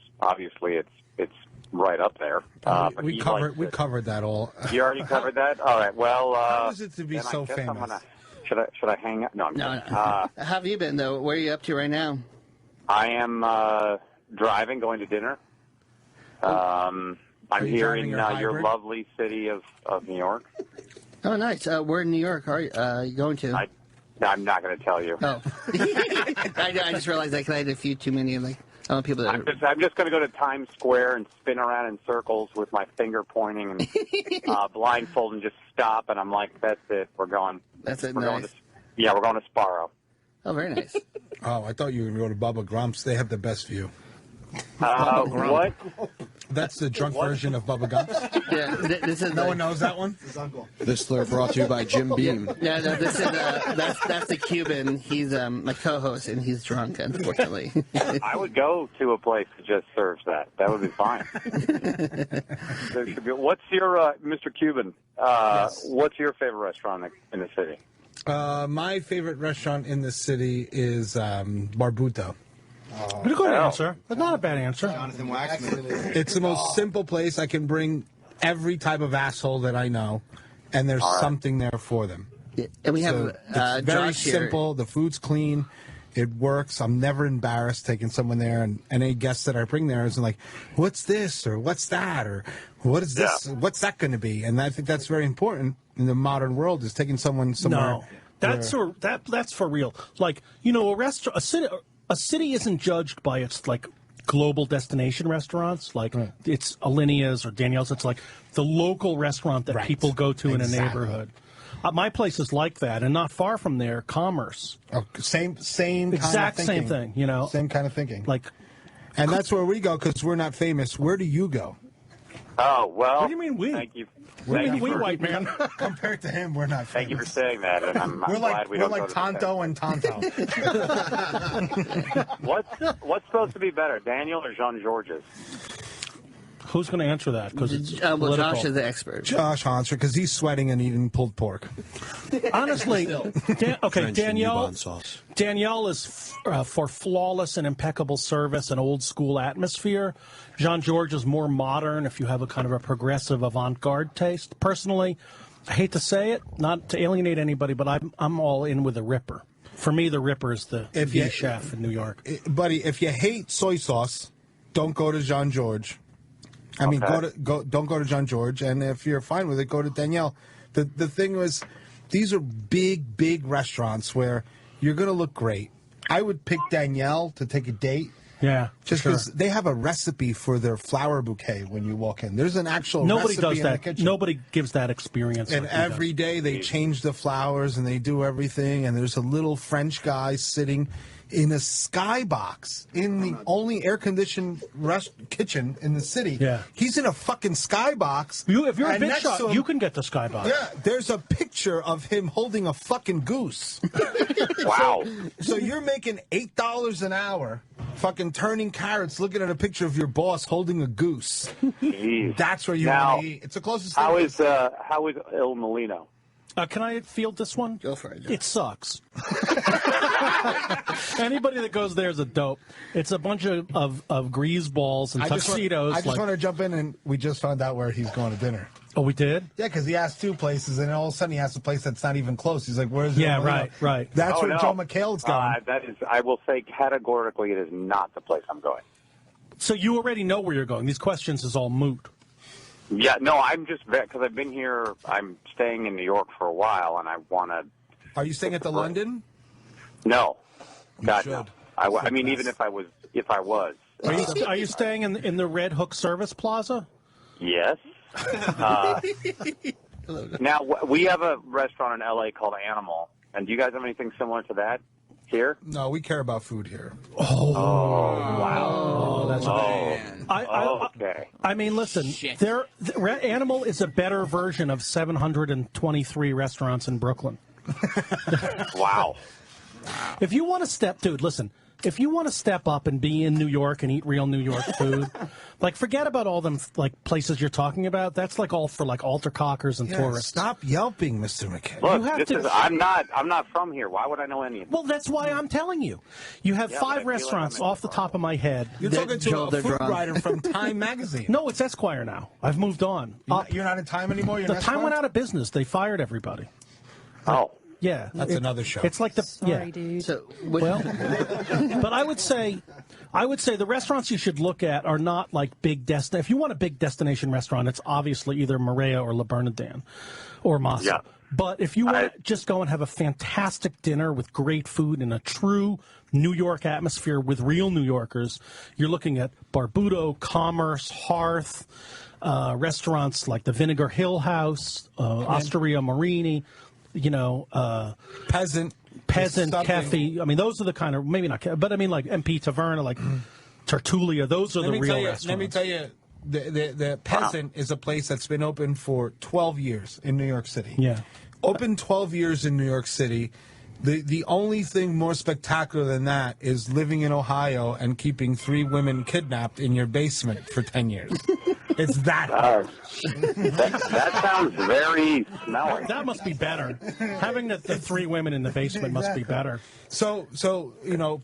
right up there. But we he covered likes it. we covered that all. You already covered that. All right. Well, how is it to be then so I guess famous? Should I hang up? No, I'm No. kidding. How have you been, though? Where are you up to right now? I am driving, going to dinner. I'm you here driving in your your hybrid? lovely city of New York. Oh, nice. Where in New York are you going to? I'm not going to tell you. Oh. I just realized I had a few too many of people that I'm just going to go to Times Square and spin around in circles with my finger pointing and blindfold and just stop. And I'm like, that's it. We're going. That's it. We're Nice. going to, we're going to Sparrow. Oh, very nice. Oh, I thought you were going to go to Bubba Grump's. They have the best view. What? That's the drunk version of Bubba Gumps. Yeah, this is no one knows that one. His uncle. This slur brought to you by Jim Beam. Yeah, no, this is that's the Cuban. He's my co-host, and he's drunk, unfortunately. I would go to a place that just serves that. That would be fine. There should be. What's your Mr. Cuban? Yes. What's your favorite restaurant in the city? My favorite restaurant in the city is Barbuto. Pretty good answer. But not a bad answer. Jonathan Waxman. It's the most simple place. I can bring every type of asshole that I know, and there's something there for them. Yeah, and we have it's very Josh here. simple. The food's clean. It works. I'm never embarrassed taking someone there, and any guests that I bring there is like, what's this or what's that or what is this? What's that going to be? And I think that's very important in the modern world is taking someone somewhere. No, that's for real. Like a city isn't judged by its like global destination restaurants, like it's Alinia's or Danielle's. It's like the local restaurant that people go to in a neighborhood. My place is like that, and not far from there, Commerce. Oh, same exact kind of same thing. You know, same kind of thinking. Like, and that's where we go because we're not famous. Where do you go? Oh well. What do you mean we? Thank you. We white man. Compared to him, we're not famous. Thank you for saying that, and I'm glad we don't go to the Tonto and Tonto. What's supposed to be better, Daniel or Jean Georges? Who's going to answer that? Because it's well, political. Josh is the expert. Josh answer because he's sweating and eating pulled pork. Honestly, Danielle sauce. is for flawless and impeccable service and old school atmosphere. Jean George is more modern if you have a kind of a progressive avant-garde taste. Personally, I hate to say it, not to alienate anybody, but I'm all in with the Ripper. For me, the Ripper is the chef in New York. Buddy, if you hate soy sauce, don't go to Jean George. I mean, don't go to Jean George, and if you're fine with it, go to Danielle. The thing was, these are big restaurants where you're going to look great. I would pick Danielle to take a date. Yeah, just because they have a recipe for their flower bouquet when you walk in. There's an actual Nobody recipe does in that. the kitchen. Nobody gives that experience. And like every day they change the flowers and they do everything. And there's a little French guy sitting in a skybox in the only air-conditioned kitchen in the city. Yeah. He's in a fucking skybox. If you're a and big next shot, to him- you can get the skybox. Yeah, there's a picture of him holding a fucking goose. Wow. So you're making $8 an hour, fucking turning carrots, looking at a picture of your boss holding a goose. Jeez. That's where you Now, want to eat. It's the closest How thing. is Il Molino? Can I field this one? Go for it. It sucks. Anybody that goes there is a dope. It's a bunch of grease balls and tuxedos. I just want to jump in, and we just found out where he's going to dinner. Oh, we did? Yeah, because he asked two places, and all of a sudden he asked a place that's not even close. He's like, "Where's it?" Yeah, right. That's where no. Joe McHale's going. That is, I will say categorically, it is not the place I'm going. So you already know where you're going. These questions is all moot. Yeah, no, I'm just because I've been here. I'm staying in New York for a while, and I want to. Are you staying at the London? No, God should. no. I mean, even if I was. Are you staying in the Red Hook Service Plaza? Yes. Now we have a restaurant in LA called Animal, and do you guys have anything similar to that here? No, we care about food here. Oh wow! Oh, that's okay. I mean, listen, Animal is a better version of 723 restaurants in Brooklyn. Wow. If you want to if you want to step up and be in New York and eat real New York food, like forget about all them like places you're talking about. That's like all for like altar-cockers and tourists. Stop yelping, Mr. McKay. Look, I'm not from here. Why would I know any of this? Well, that's why I'm telling you. You have Yeah, 5 but I feel restaurants like I'm off the top of my head. You're talking to a food writer from Time magazine. No, it's Esquire now. I've moved on. You're not in Time anymore? You're The in Time Esquire? went out of business. They fired everybody. Oh. Yeah, That's another show. It's like the Sorry, dude. So, well, but I would say the restaurants you should look at are not like big If you want a big destination restaurant, it's obviously either Maria or Le Bernardin or Masa. Yeah. But if you want to just go and have a fantastic dinner with great food in a true New York atmosphere with real New Yorkers, you're looking at Barbuto, Commerce, Hearth, restaurants like the Vinegar Hill House, Osteria Marini. Peasant Cafe. I mean, those are the kind of, maybe not, but I mean like MP Taverna, like Tertulia. Those are the real restaurants. Let me tell you The Peasant is a place that's been open for 12 years in New York City. Yeah. Open 12 years in New York City. The only thing more spectacular than that is living in Ohio and keeping 3 women kidnapped in your basement for 10 years. It's that. That sounds very smelly. That must be better. Having the 3 women in the basement must be better. So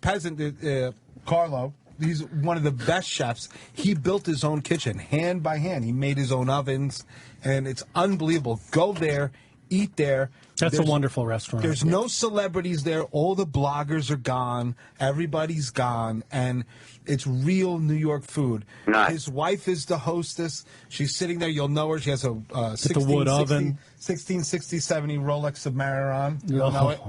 Peasant, Carlo, he's one of the best chefs. He built his own kitchen, hand by hand. He made his own ovens, and it's unbelievable. Go there, eat there. That's a wonderful restaurant. There's no celebrities there. All the bloggers are gone. Everybody's gone. And it's real New York food. Nice. His wife is the hostess. She's sitting there. You'll know her. She has a wood oven. 1660-70 Rolex Submariner on. You'll know it.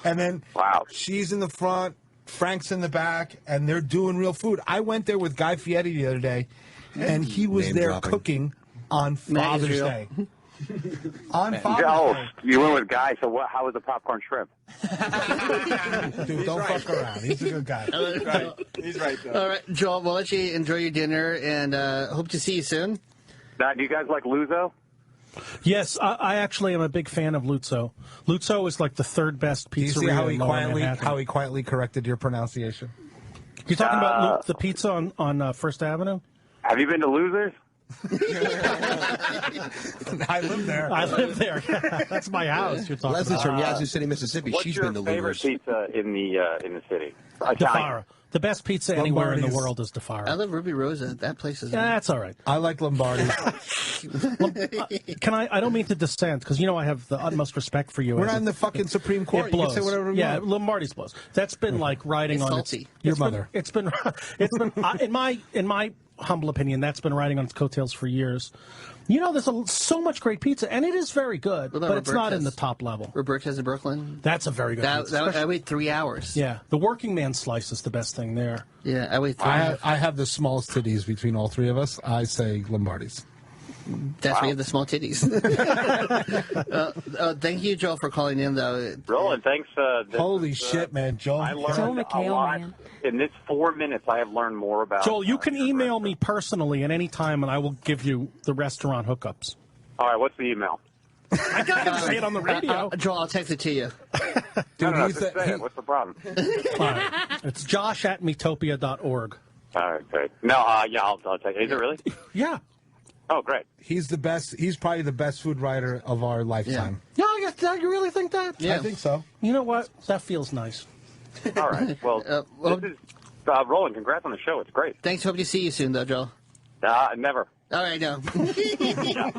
And then she's in the front. Frank's in the back. And they're doing real food. I went there with Guy Fieri the other day. And he was Name there dropping. cooking on Father's Day. On Father's Oh, Day. you went with Guy, so how was the popcorn shrimp? Dude, don't fuck around. He's a good guy. He's right, though. All right, Joel, we'll let you enjoy your dinner, and hope to see you soon. Now, do you guys like Luzo? Yes, I actually am a big fan of Luzzo. Luzzo is like the 3rd best Do you pizzeria see how in Lower Manhattan. he quietly corrected your pronunciation? You're talking about the pizza on First Avenue? Have you been to Losers? I live there. I live there. That's my house. You're talking Leslie's about. from Yazoo City, Mississippi. What's She's your been to favorite Losers. pizza in the city? DeFara. The best pizza anywhere in the Lombardi's. world is DeFara. I love Ruby Rosa. That place is. Yeah, that's all right. I like Lombardi. Can I don't mean to dissent, because I have the utmost respect for you. We're as not a- in the fucking Supreme Court. It You blows. can say whatever you yeah, want. Lombardi's blows. That's been like riding It's on salty. Your it's been- mother. It's been in my humble opinion, that's been riding on its coattails for years. There's so much great pizza, and it is very good, What about but it's not in Roberta's? the top level. Roberta's in Brooklyn. That's a very good pizza. I wait 3 hours. Yeah, the working man slice is the best thing there. Yeah, I wait 3 hours. I have the smallest titties between all 3 of us. I say Lombardi's. That's why you have the small titties. Thank you, Joel, for calling in, though. Roland, thanks. Holy shit, man, Joel. I learned a lot. In this 4 minutes, I have learned more about. Joel, you can email me personally at any time, and I will give you the restaurant hookups. All right, what's the email? I gotta say it on the radio. Joel, I'll text it to you. Dude, no, just say it. What's the problem? All right. It's josh@metopia.org. All right, great. No, yeah, I'll take it. Is it really? Yeah. Oh, great. He's the best. He's probably the best food writer of our lifetime. No, you really think that? I think so. You know what? That feels nice. All right. Well, this is Roland. Congrats on the show. It's great. Thanks. Hope to see you soon, though, Joel. Never. All right, no. Yeah,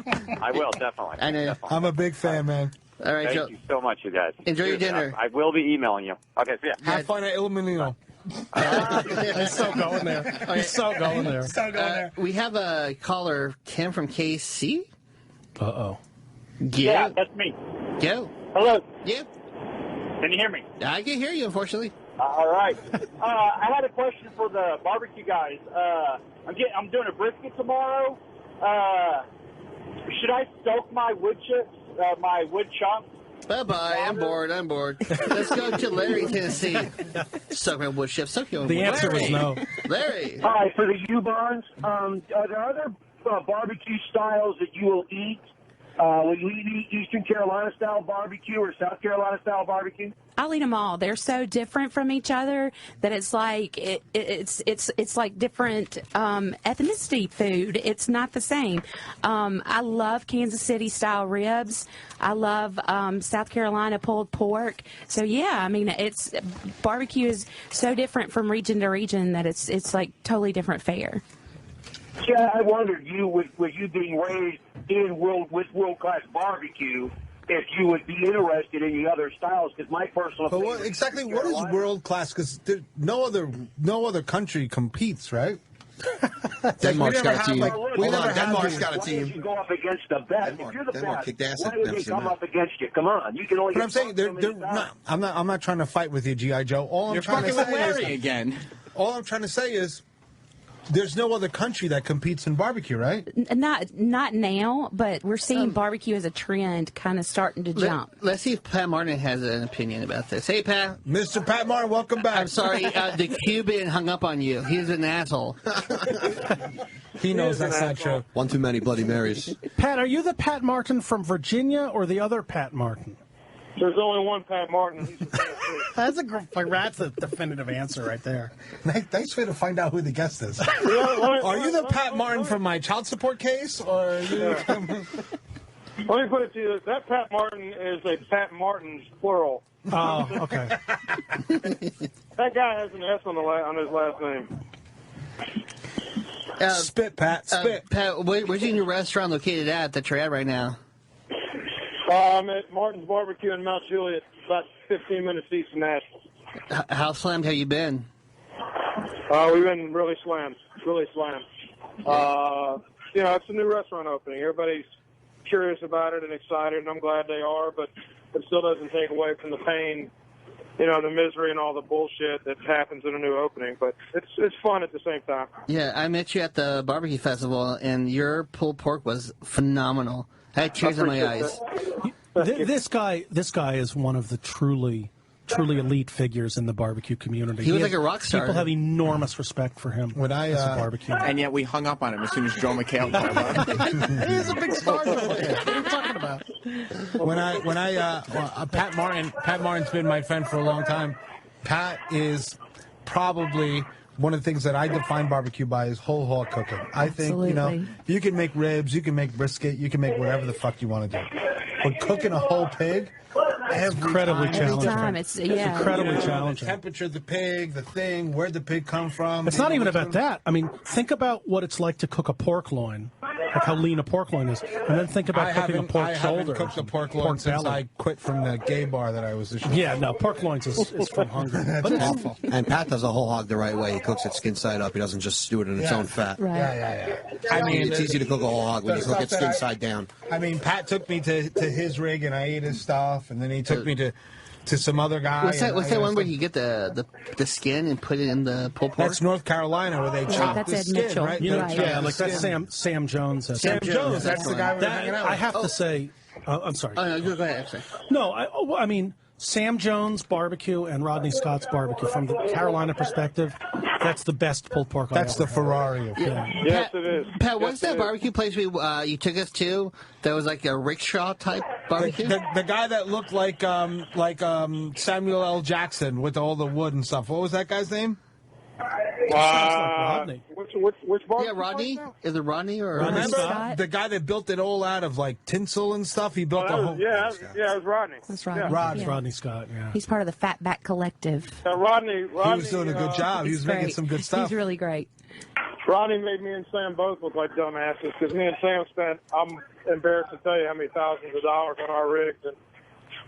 I will, definitely. I know. Definitely. I'm a big fan, man. All right, Joel. Thank you so much, you guys. Enjoy your dinner. I will be emailing you. Okay, see ya. Have fun at Il Menino. He's so going there. He's so going there. We have a caller, Kim from KC. Uh-oh. Yeah, that's me. Go. Hello. Yeah. Can you hear me? I can hear you, unfortunately. All right. I had a question for the barbecue guys. I'm doing a brisket tomorrow. Should I soak my wood chips, my wood chunks? Bye-bye. I'm bored. Let's go to Larry, Tennessee. Soak my wood chips. Soak your The answer was no. Larry. Hi, for the U-Bonds, are there other barbecue styles that you will eat? Will you eat Eastern Carolina style barbecue or South Carolina style barbecue? I'll eat them all. They're so different from each other that it's like it's like different ethnicity food. It's not the same. I love Kansas City style ribs. I love South Carolina pulled pork. So yeah, I mean, it's barbecue is so different from region to region that it's like totally different fare. Yeah, I wondered with you being raised in world-class barbecue, if you would be interested in the other styles, because my personal But what is world class? Because no other country competes, right? Denmark's got a team. Denmark's got a team. Why did you go up against the best? If you're the Denmark best, kicked ass why at did they Memphis come United. up against you? Come on, you can only. But I'm saying they're not. I'm not trying to fight with you, GI Joe. All I'm You're trying to fucking say with Larry is again. All I'm trying to say is, there's no other country that competes in barbecue, right? Not now, but we're seeing barbecue as a trend kind of starting to jump. Let's see if Pat Martin has an opinion about this. Hey, Pat. Mr. Pat Martin, welcome back. I'm sorry, the Cuban hung up on you. He's an asshole. He knows that's not true. One too many Bloody Marys. Pat, are you the Pat Martin from Virginia or the other Pat Martin? There's only one Pat Martin. That's a definitive answer right there. Thanks for you to find out who the guest is. Yeah, Are you the Pat Martin from my child support case, or are you? Let me put it to you: that Pat Martin is a Pat Martin's plural. Oh, okay. That guy has an S on his last name. Spit, Pat. Spit. Pat, where's your new restaurant located at that you're at right now? I'm at Martin's Barbecue in Mount Juliet, about 15 minutes east of Nashville. How slammed have you been? We've been really slammed. Really slammed. It's a new restaurant opening. Everybody's curious about it and excited, and I'm glad they are, but it still doesn't take away from the pain, the misery and all the bullshit that happens in a new opening. But it's fun at the same time. Yeah, I met you at the barbecue festival, and your pulled pork was phenomenal. I had tears in my eyes. This guy is one of the truly elite figures in the barbecue community. He was like a rock star. People have enormous respect for him as a barbecue. And yet we hung up on him as soon as Joe McHale called up. He's a big star. What are you talking about? Pat Martin's been my friend for a long time. Pat is probably one of the things that I define barbecue by is whole hog cooking. I think, you can make ribs, you can make brisket, you can make whatever the fuck you want to do. But cooking a whole pig, incredibly challenging. Every time, it's incredibly challenging. The temperature of the pig, the thing, where'd the pig come from? It's not even about that. I mean, think about what it's like to cook a pork loin, like how lean a pork loin is, and then think about cooking a pork shoulder. I haven't cooked a pork loin since I quit from the gay bar that I was. Yeah, no, pork loins is from hunger. But it's awful. And Pat does a whole hog the right way. He cooks it skin side up. He doesn't just stew it in its own fat. Right. Yeah. I mean, it's easy to cook a whole hog when you cook it skin side down. I mean, Pat took me to his rig and I ate his stuff, and then he took me to some other guy. What's that one where you get the skin and put it in the pulled pork? That's North Carolina where they chop the skin, Mitchell. right? Yeah, like that's Sam Jones. Sam Jones, that's the guy we're hanging out with. I have to say, I'm sorry. Oh, no, go ahead. Actually. No, I mean, Sam Jones Barbecue and Rodney Scott's Barbecue, from the Carolina perspective, that's the best pulled pork. That's the Ferrari of Yes, it is. Pat, what's that barbecue place you took us to that was like a rickshaw type barbecue? The guy that looked like Samuel L. Jackson with all the wood and stuff. What was that guy's name? Rodney. Which bar? Yeah, Rodney. Is it Rodney or Rodney Remember Scott? the guy that built it all out of like tinsel and stuff? He built the whole. It was Rodney. That's Rodney. Yeah. Rodney Scott. Yeah. He's part of the Fatback Collective. Rodney. He was doing a good job. He was making great. some good stuff. He's really great. Rodney made me and Sam both look like dumbasses because me and Sam spent, I'm embarrassed to tell you how many thousands of dollars on our rigs, and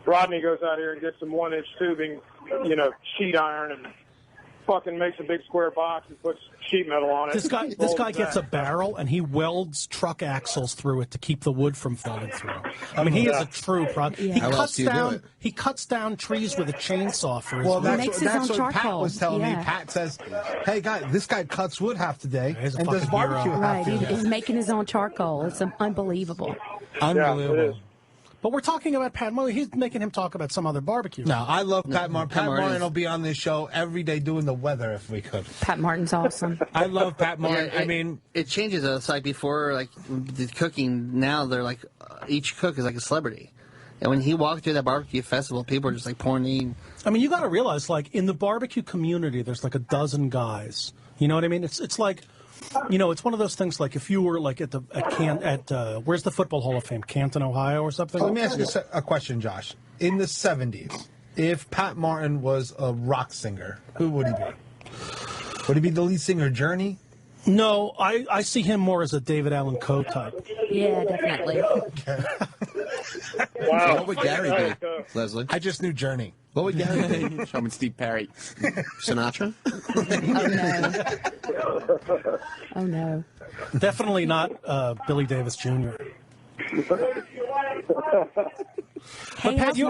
Rodney goes out here and gets some 1-inch tubing, sheet iron, and fucking makes a big square box and puts sheet metal on it. This guy gets a barrel and he welds truck axles through it to keep the wood from falling through. I mean, he is a true pro. Yeah. He cuts down trees with a chainsaw for his Well, wood. that's what Pat was telling me. Pat says, "Hey, this guy cuts wood half the day and does barbecue half the day." He's making his own charcoal. It's unbelievable. Unbelievable. But we're talking about Pat Martin. He's making him talk about some other barbecue. No, I love Pat Martin. Pat Martin will be on this show every day doing the weather if we could. Pat Martin's awesome. I love Pat Martin. Yeah, I mean, it changes. It's like before, like the cooking. Now they're like each cook is like a celebrity. And when he walked through that barbecue festival, people were just like pouring in. I mean, you got to realize, like in the barbecue community, there's like a dozen guys. You know what I mean? It's like. It's one of those things like if you were like at where's the Football Hall of Fame? Canton, Ohio or something? Let me ask you a question, Josh. In the 70s, if Pat Martin was a rock singer, who would he be? Would he be the lead singer, Journey? No, I see him more as a David Allan Coe type. Yeah, definitely. Okay. Wow. What would Gary be, Leslie? I just knew Journey. What would Gary be? Show him Steve Perry. Sinatra? Oh, no. Definitely not Billy Davis Jr. But Pat, you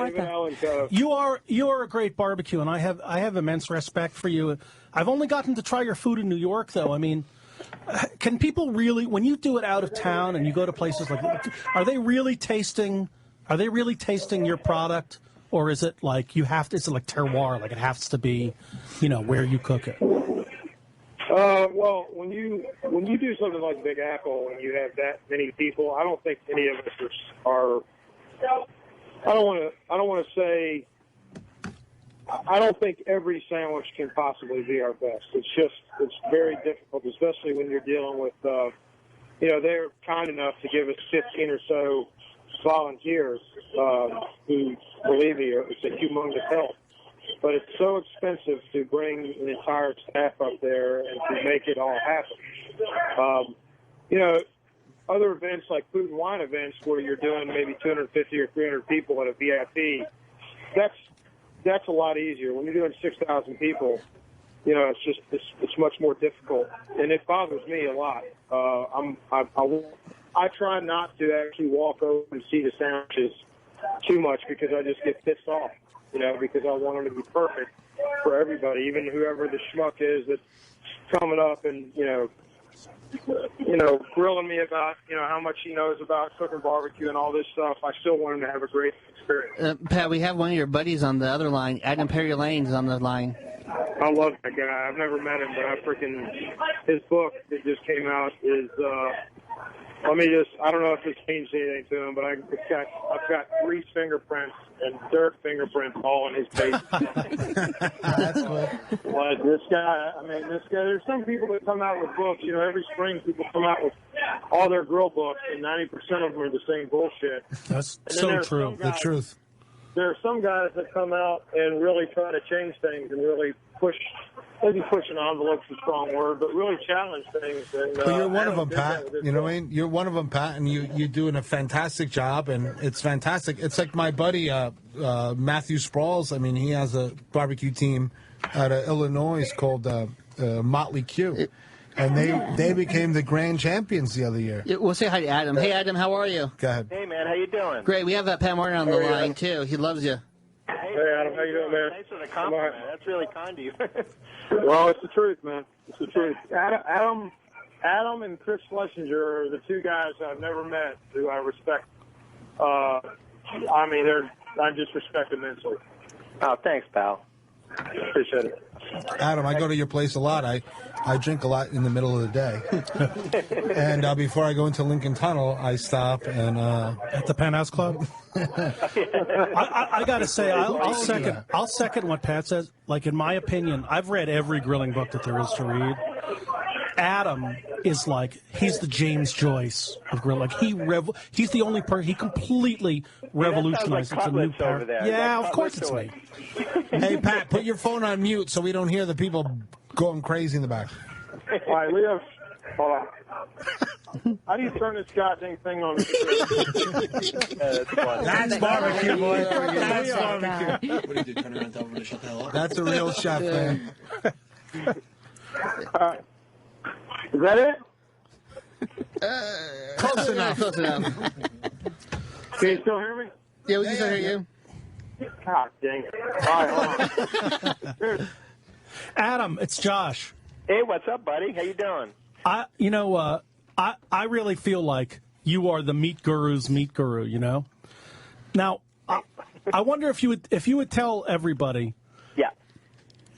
are a great barbecue, and I have immense respect for you. I've only gotten to try your food in New York, though. I mean, Can people really, when you do it out of town and you go to places like, are they really tasting your product, or is it like you have to? Is it like terroir, like it has to be, where you cook it? Well, when you do something like Big Apple and you have that many people, I don't think any of us are. I don't want to say. I don't think every sandwich can possibly be our best. It's very difficult, especially when you're dealing with, they're kind enough to give us 15 or so volunteers who, believe me, it's a humongous help. But it's so expensive to bring an entire staff up there and to make it all happen. Other events like food and wine events where you're doing maybe 250 or 300 people at a VIP, that's a lot easier. When you're doing 6,000 people, it's much more difficult, and it bothers me a lot. I try not to actually walk over and see the sandwiches too much because I just get pissed off, because I want them to be perfect for everybody, even whoever the schmuck is that's coming up and grilling me about, how much he knows about cooking barbecue and all this stuff. I still want him to have a great experience. Pat, we have one of your buddies on the other line. Adam Perry Lane's on the line. I love that guy. I've never met him, but his book that just came out is, I don't know if this means anything to him, but I've got Reese fingerprints and Dirk fingerprints all in his face. That's cool. But this guy, there's some people that come out with books. Every spring people come out with all their grill books, and 90% of them are the same bullshit. That's so true. The truth. There are some guys that come out and really try to change things and really push an envelope's a strong word, but really challenge things. And, but you're one of them, Pat. You know what I mean? You're one of them, Pat, and you're doing a fantastic job, and it's fantastic. It's like my buddy Matthew Sprawls. He has a barbecue team out of Illinois called Motley Q. And they became the grand champions the other year. Yeah, we'll say hi to Adam. Hey, Adam, how are you? Go ahead. Hey, man, how you doing? Great. We have Pat Martin on the line, too. He loves you. Hey, Adam, how you doing, man? Thanks for the compliment. That's really kind of you. Well, it's the truth, man. It's the truth. Adam and Chris Schlesinger are the two guys I've never met who I respect. I just respect immensely. Oh, thanks, pal. Appreciate it. Adam, I go to your place a lot. I drink a lot in the middle of the day. And before I go into Lincoln Tunnel, I stop and at the Penthouse Club. I got to say, I'll second what Pat says. Like, in my opinion, I've read every grilling book that there is to read. Adam is like, he's the James Joyce of grill. Like, he's the only person, he completely revolutionized. It's a new over there. Yeah, of course it's me. Hey, Pat, put your phone on mute so we don't hear the people going crazy in the back. All right, Leo, hold on. How do you turn this goddamn thing on? That's barbecue, boy. That's barbecue. What do you do, turn around, tell everyone to shut the hell up? That's a real chef, man. Is that it? Close enough. Close enough. Can you still hear me? Yeah, we can still hear you. God dang it. All right, hold on. Adam, it's Josh. Hey, what's up, buddy? How you doing? I really feel like you are the meat guru's meat guru, Now, I wonder if you would tell everybody. Yeah.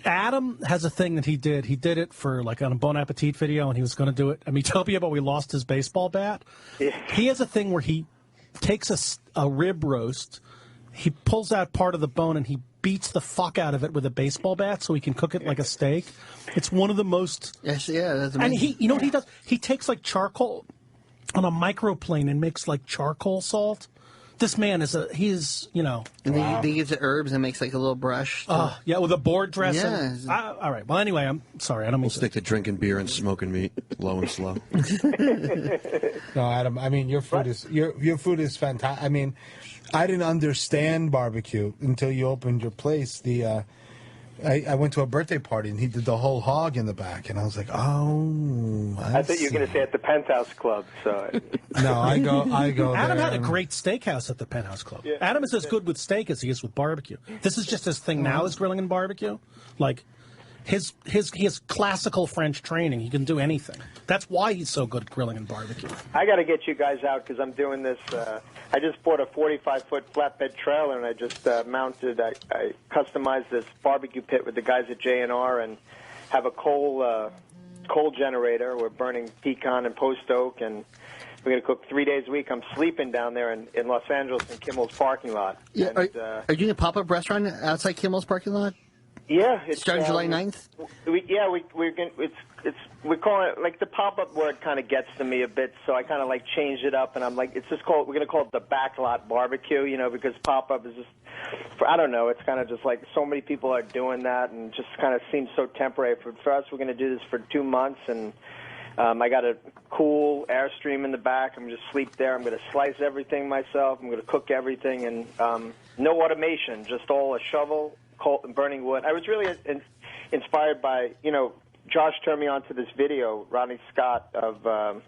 Adam has a thing that he did. He did it for like on a Bon Appetit video, and he was going to do it. Tell me about we lost his baseball bat. Yeah. He has a thing where he takes a rib roast, he pulls out part of the bone, and he beats the fuck out of it with a baseball bat so he can cook it like a steak. It's one of the most. Yes, yeah, that's amazing. And you know what he does? He takes like charcoal on a microplane and makes like charcoal salt. This man is And then he gives it herbs and makes like a little brush. Yeah, with a board dressing. Yeah. All right. Well, anyway, I'm sorry. I don't mean We'll stick to drinking beer and smoking meat, low and slow. No, Adam. Your food is fantastic. I didn't understand barbecue until you opened your place. I went to a birthday party and he did the whole hog in the back, and I was like, oh. I thought you were going to say at the Penthouse Club. So no, I go. Adam there had a great steakhouse at the Penthouse Club. Yeah. Adam is as good with steak as he is with barbecue. This is just his thing now, is grilling and barbecue. Like, His classical French training. He can do anything. That's why he's so good at grilling and barbecue. I got to get you guys out because I'm doing this. I just bought a 45-foot flatbed trailer, and I just mounted. I customized this barbecue pit with the guys at J&R, and have a coal generator. We're burning pecan and post oak, and we're going to cook 3 days a week. I'm sleeping down there in Los Angeles in Kimmel's parking lot. Yeah, and, are you doing a pop-up restaurant outside Kimmel's parking lot? Yeah, it's starting July 9th. We call it like the pop-up word kind of gets to me a bit, so I kind of like changed it up, and I'm like, we're going to call it the backlot barbecue, because pop-up is just, I don't know, it's kind of just like so many people are doing that, and just kind of seems so temporary. For us, we're going to do this for 2 months, and I got a cool Airstream in the back. I'm going to sleep there. I'm going to slice everything myself. I'm going to cook everything, and no automation, just all a shovel, coal, and burning wood. I was really inspired by, Josh turned me on to this video, Rodney Scott of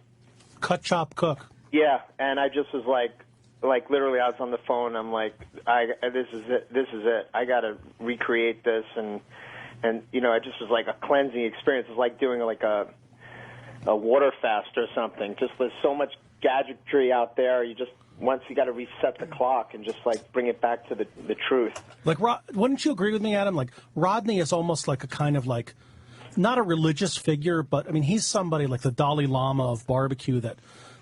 Cut, Chop, Cook. Yeah, and I just was like literally, I was on the phone. I'm like, this is it. I got to recreate this, and it just was like a cleansing experience. It's like doing like a water fast or something. Just there's so much gadgetry out there. Once you got to reset the clock and just like bring it back to the truth. Like, wouldn't you agree with me, Adam? Like, Rodney is almost like a kind of like, not a religious figure, but I mean, he's somebody like the Dalai Lama of barbecue that,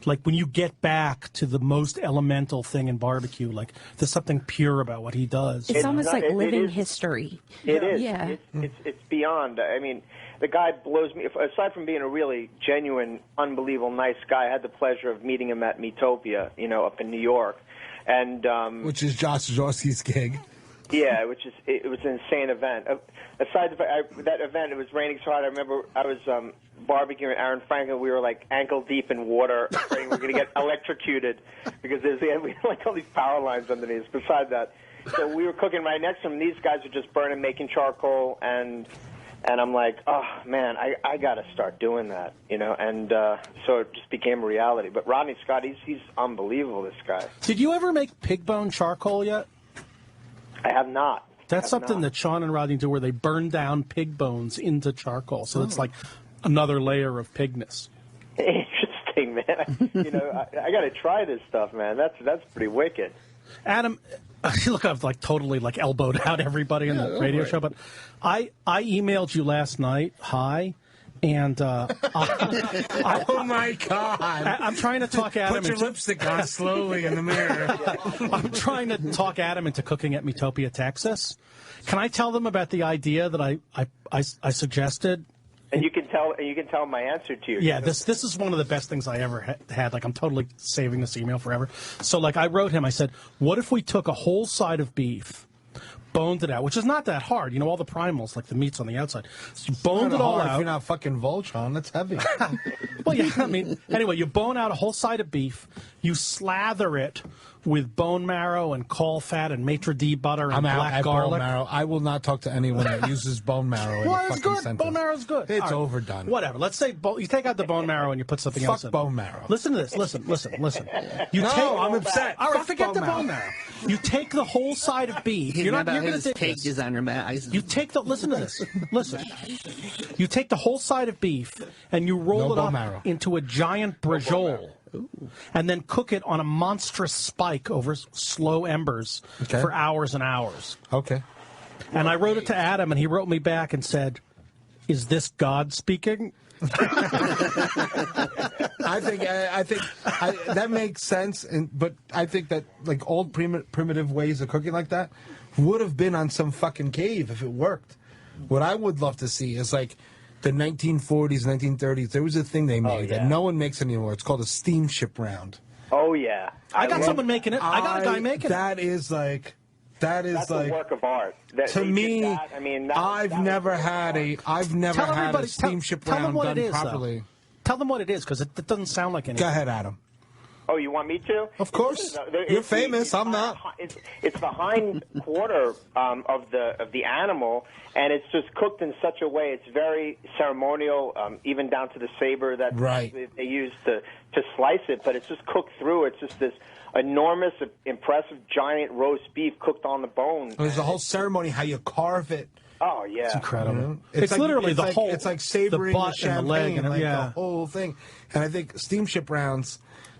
like, when you get back to the most elemental thing in barbecue, like, there's something pure about what he does. It's almost like living history. It is. Yeah. It's beyond. I mean, the guy blows me. Aside from being a really genuine, unbelievable, nice guy, I had the pleasure of meeting him at Metopia, up in New York, and which is Josh Jaworski's gig. Yeah, it was an insane event. Aside from that event, it was raining so hard. I remember I was barbecuing Aaron Franklin. We were like ankle deep in water, afraid we were going to get electrocuted because we had like all these power lines underneath. Besides that, so we were cooking right next to them. These guys were just burning, making charcoal, and I'm like, oh man, I got to start doing that, And so it just became a reality. But Rodney Scott, he's unbelievable. This guy. Did you ever make pig bone charcoal yet? I have not. That's something that Sean and Rodney do, where they burn down pig bones into charcoal. So it's like another layer of pigness. Interesting, man. I got to try this stuff, man. That's pretty wicked. Adam, look, I've like totally like elbowed out everybody in the radio show, but I emailed you last night. Hi. And oh my God! I'm trying to talk Adam. Put your lipstick on slowly in the mirror. I'm trying to talk Adam into cooking at Metopia, Texas. Can I tell them about the idea that I suggested? And you can tell my answer to you. Yeah, this is one of the best things I ever had. Like, I'm totally saving this email forever. So like, I wrote him. I said, what if we took a whole side of beef, boned it out, which is not that hard. All the primals, like the meat's on the outside. So you boned it all out. If you're not fucking Voltron, that's heavy. Well, yeah, I mean, anyway, you bone out a whole side of beef. You slather it with bone marrow and caul fat and maitre d' butter and black garlic. Bone marrow. I will not talk to anyone that uses bone marrow in a fucking good. sentence. Bone marrow's good. It's overdone. Whatever. Let's say you take out the bone marrow and you put something else in. Fuck bone marrow. Listen to this. Listen. I'm upset. All right, Fuck forget the bone marrow. You take the whole side of beef. You're going his to cake designer, man. You take the. Listen to this. Listen. You take the whole side of beef and you roll it up into a giant brajol. And then cook it on a monstrous spike over slow embers for hours and hours. Okay. And I wrote it to Adam, and he wrote me back and said, "Is this God speaking?" I think that makes sense, but I think that like old primitive ways of cooking like that would have been on some fucking cave if it worked. What I would love to see is like the 1940s, 1930s. There was a thing they made that no one makes anymore. It's called a steamship round. Oh yeah, I got someone making it. I got a guy making it. That's a work of art. To me, I've never had a steamship round done properly. Tell them what it is, because it doesn't sound like anything. Go ahead, Adam. Oh, you want me to? Of course. You're famous. I'm not. It's the hind quarter of the animal, and it's just cooked in such a way. It's very ceremonial, even down to the saber that they use to slice it. But it's just cooked through. It's just this enormous, impressive, giant roast beef cooked on the bone. There's a whole ceremony how you carve it. Oh yeah, It's incredible. You know? It's like, literally it's the like, whole. It's like savoring the butt the champagne, and the leg, and like yeah. the whole thing. And I think steamship rounds,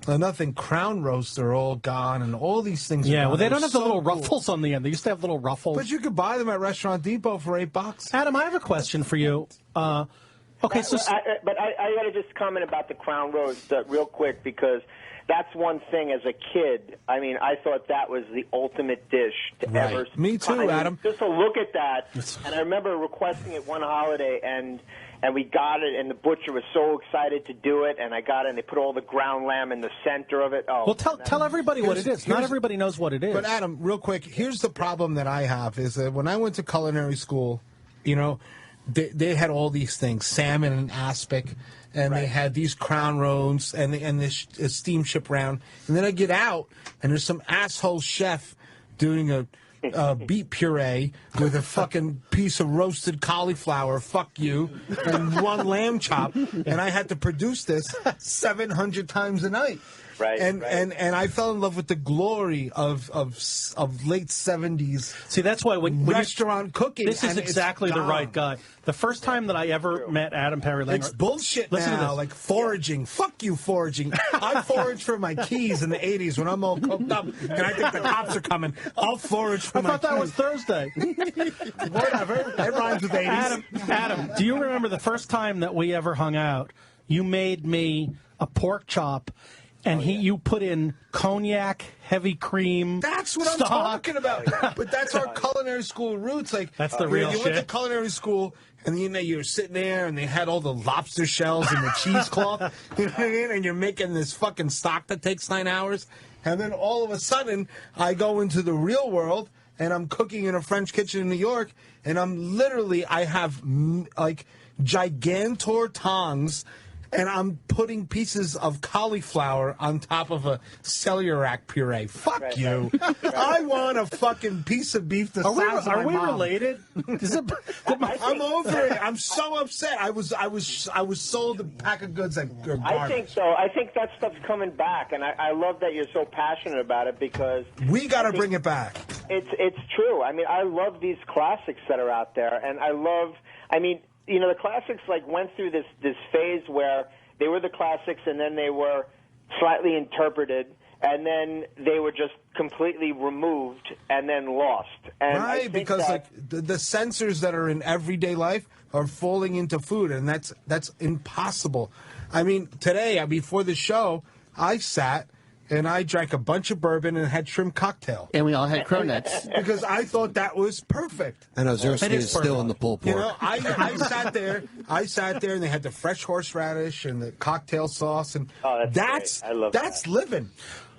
nothing Crown roasts are all gone, and all these things. Yeah, are well, gone. they don't They're have the so little cool. ruffles on the end. They used to have little ruffles. But you could buy them at Restaurant Depot for $8. Adam, I have a question for you. Okay, so but I got to just comment about the Crown roast real quick, because that's one thing as a kid. I mean, I thought that was the ultimate dish to ever. Me too, I mean, Adam. Just to look at that, and I remember requesting it one holiday, and we got it, and the butcher was so excited to do it, and I got it, and they put all the ground lamb in the center of it. Oh, well, tell everybody what it is. Not everybody knows what it is. But Adam, real quick, here's the problem that I have is that when I went to culinary school, you know, they had all these things, salmon and aspic, and they had these Crown roasts and this steamship round. And then I get out, and there's some asshole chef doing a beet puree with a fucking piece of roasted cauliflower, fuck you, and one lamb chop, and I had to produce this 700 times a night. Right, and I fell in love with the glory of late 70s. See, that's why when restaurant cooking. This is and it's exactly the gone. right guy. The first time that I ever met Adam Perry Langer, It's bullshit listen to now, this. like foraging. Fuck you, foraging. I foraged for my keys in the 80s when I'm all cooked up and I think the cops are coming. I'll forage for I my thought that keys. was Thursday. Whatever. That rhymes with 80s. Adam, do you remember the first time that we ever hung out? You made me a pork chop. And you put in cognac, heavy cream. That's what stock. I'm talking about. But that's our culinary school roots. Like That's the real you went to shit. culinary school, and you were sitting there, and they had all the lobster shells and the cheesecloth. You know what I mean? And you're making this fucking stock that takes 9 hours, and then all of a sudden, I go into the real world, and I'm cooking in a French kitchen in New York, and I have like gigantor tongs. And I'm putting pieces of cauliflower on top of a celiac puree. Fuck you! I want a fucking piece of beef the size of my Are we mom. related? I'm over it. I'm so upset. I was sold a pack of goods that are garbage. I think so. I think that stuff's coming back, and I love that you're so passionate about it, because We got to bring it back. it's true. I mean, I love these classics that are out there, and you know, the classics like went through this phase where they were the classics, and then they were slightly interpreted, and then they were just completely removed and then lost. And I Right, think because that, like the sensors that are in everyday life are falling into food, and that's impossible. I mean, today before the show, I sat and I drank a bunch of bourbon and had shrimp cocktail. And we all had cronuts. Because I thought that was perfect. And Ozerski is still in the pulled pork. You know, I sat there and they had the fresh horseradish and the cocktail sauce, and that's living.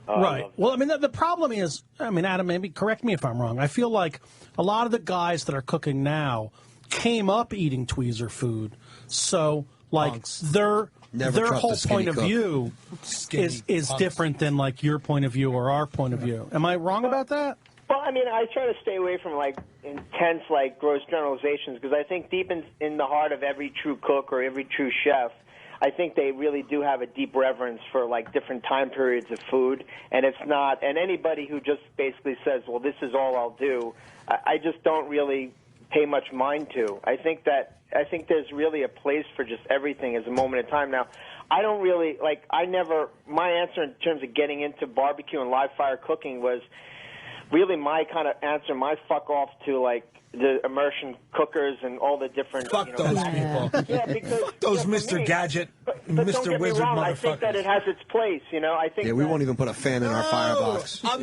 Right. Well, I mean, the problem is, Adam, maybe correct me if I'm wrong. I feel like a lot of the guys that are cooking now came up eating tweezer food. So, like, their trust whole a skinny point of cook. view is punks. different than, like, your point of view or our point of view. Am I wrong about that? Well, I mean, I try to stay away from like intense, like gross generalizations, because I think deep in the heart of every true cook or every true chef, I think they really do have a deep reverence for like different time periods of food, and it's not. And anybody who just basically says, "Well, this is all I'll do," I just don't really pay much mind to. I think there's really a place for just everything as a moment in time. Now, I don't really my answer in terms of getting into barbecue and live fire cooking was really my kind of answer, my fuck off to like the immersion cookers and all the different. Fuck those people. Yeah, because Fuck those Mr. Gadget, but don't Mr. get me Wizard wrong, I think that motherfuckers. it has its place. You know, I think. Yeah, we won't even put a fan in our firebox. I'm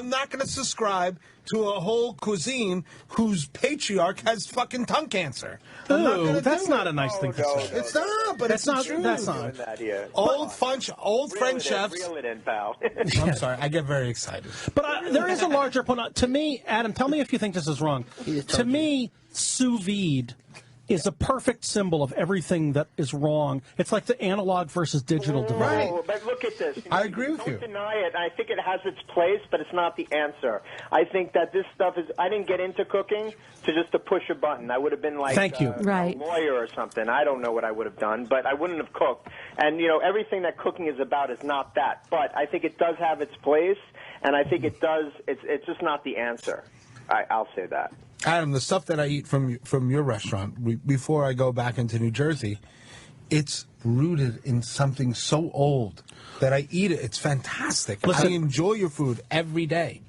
not gonna subscribe to a whole cuisine whose patriarch has fucking tongue cancer. I'm not Ooh, gonna that's do not it. a nice thing to say. It's not, but That's it's not- the truth. that's not. Old French chefs. Reel it in, pal. I'm sorry, I get very excited. But there is a larger point. To me, Adam, tell me if you think this is wrong. To me, sous vide is a perfect symbol of everything that is wrong. It's like the analog versus digital divide. No, but look at this. I agree with you. Don't deny it. I think it has its place, but it's not the answer. I think that this stuff is. I didn't get into cooking to push a button. I would have been like Thank you. a lawyer or something. I don't know what I would have done, but I wouldn't have cooked. And you know, everything that cooking is about is not that. But I think it does have its place, and I think it does. It's just not the answer. I'll say that. Adam, the stuff that I eat from your restaurant, before I go back into New Jersey, it's rooted in something so old that I eat it. It's fantastic. Listen, I enjoy your food every day.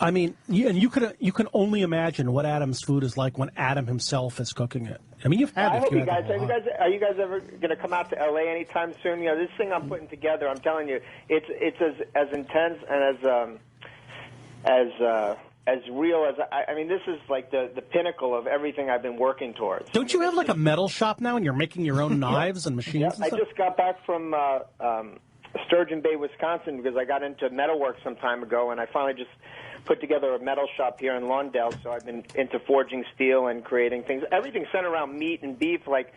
I mean, and you can only imagine what Adam's food is like when Adam himself is cooking it. I mean, you've had I it. hope you guys are you guys ever going to come out to LA anytime soon? You know, this thing I'm putting together, I'm telling you, it's as intense and as real as I mean, this is like the pinnacle of everything I've been working towards. Don't you have like a metal shop now, and you're making your own knives and machines? Yeah, and I stuff? just got back from Sturgeon Bay, Wisconsin, because I got into metalwork some time ago, and I finally just put together a metal shop here in Lawndale. So I've been into forging steel and creating things. Everything centered around meat and beef. Like,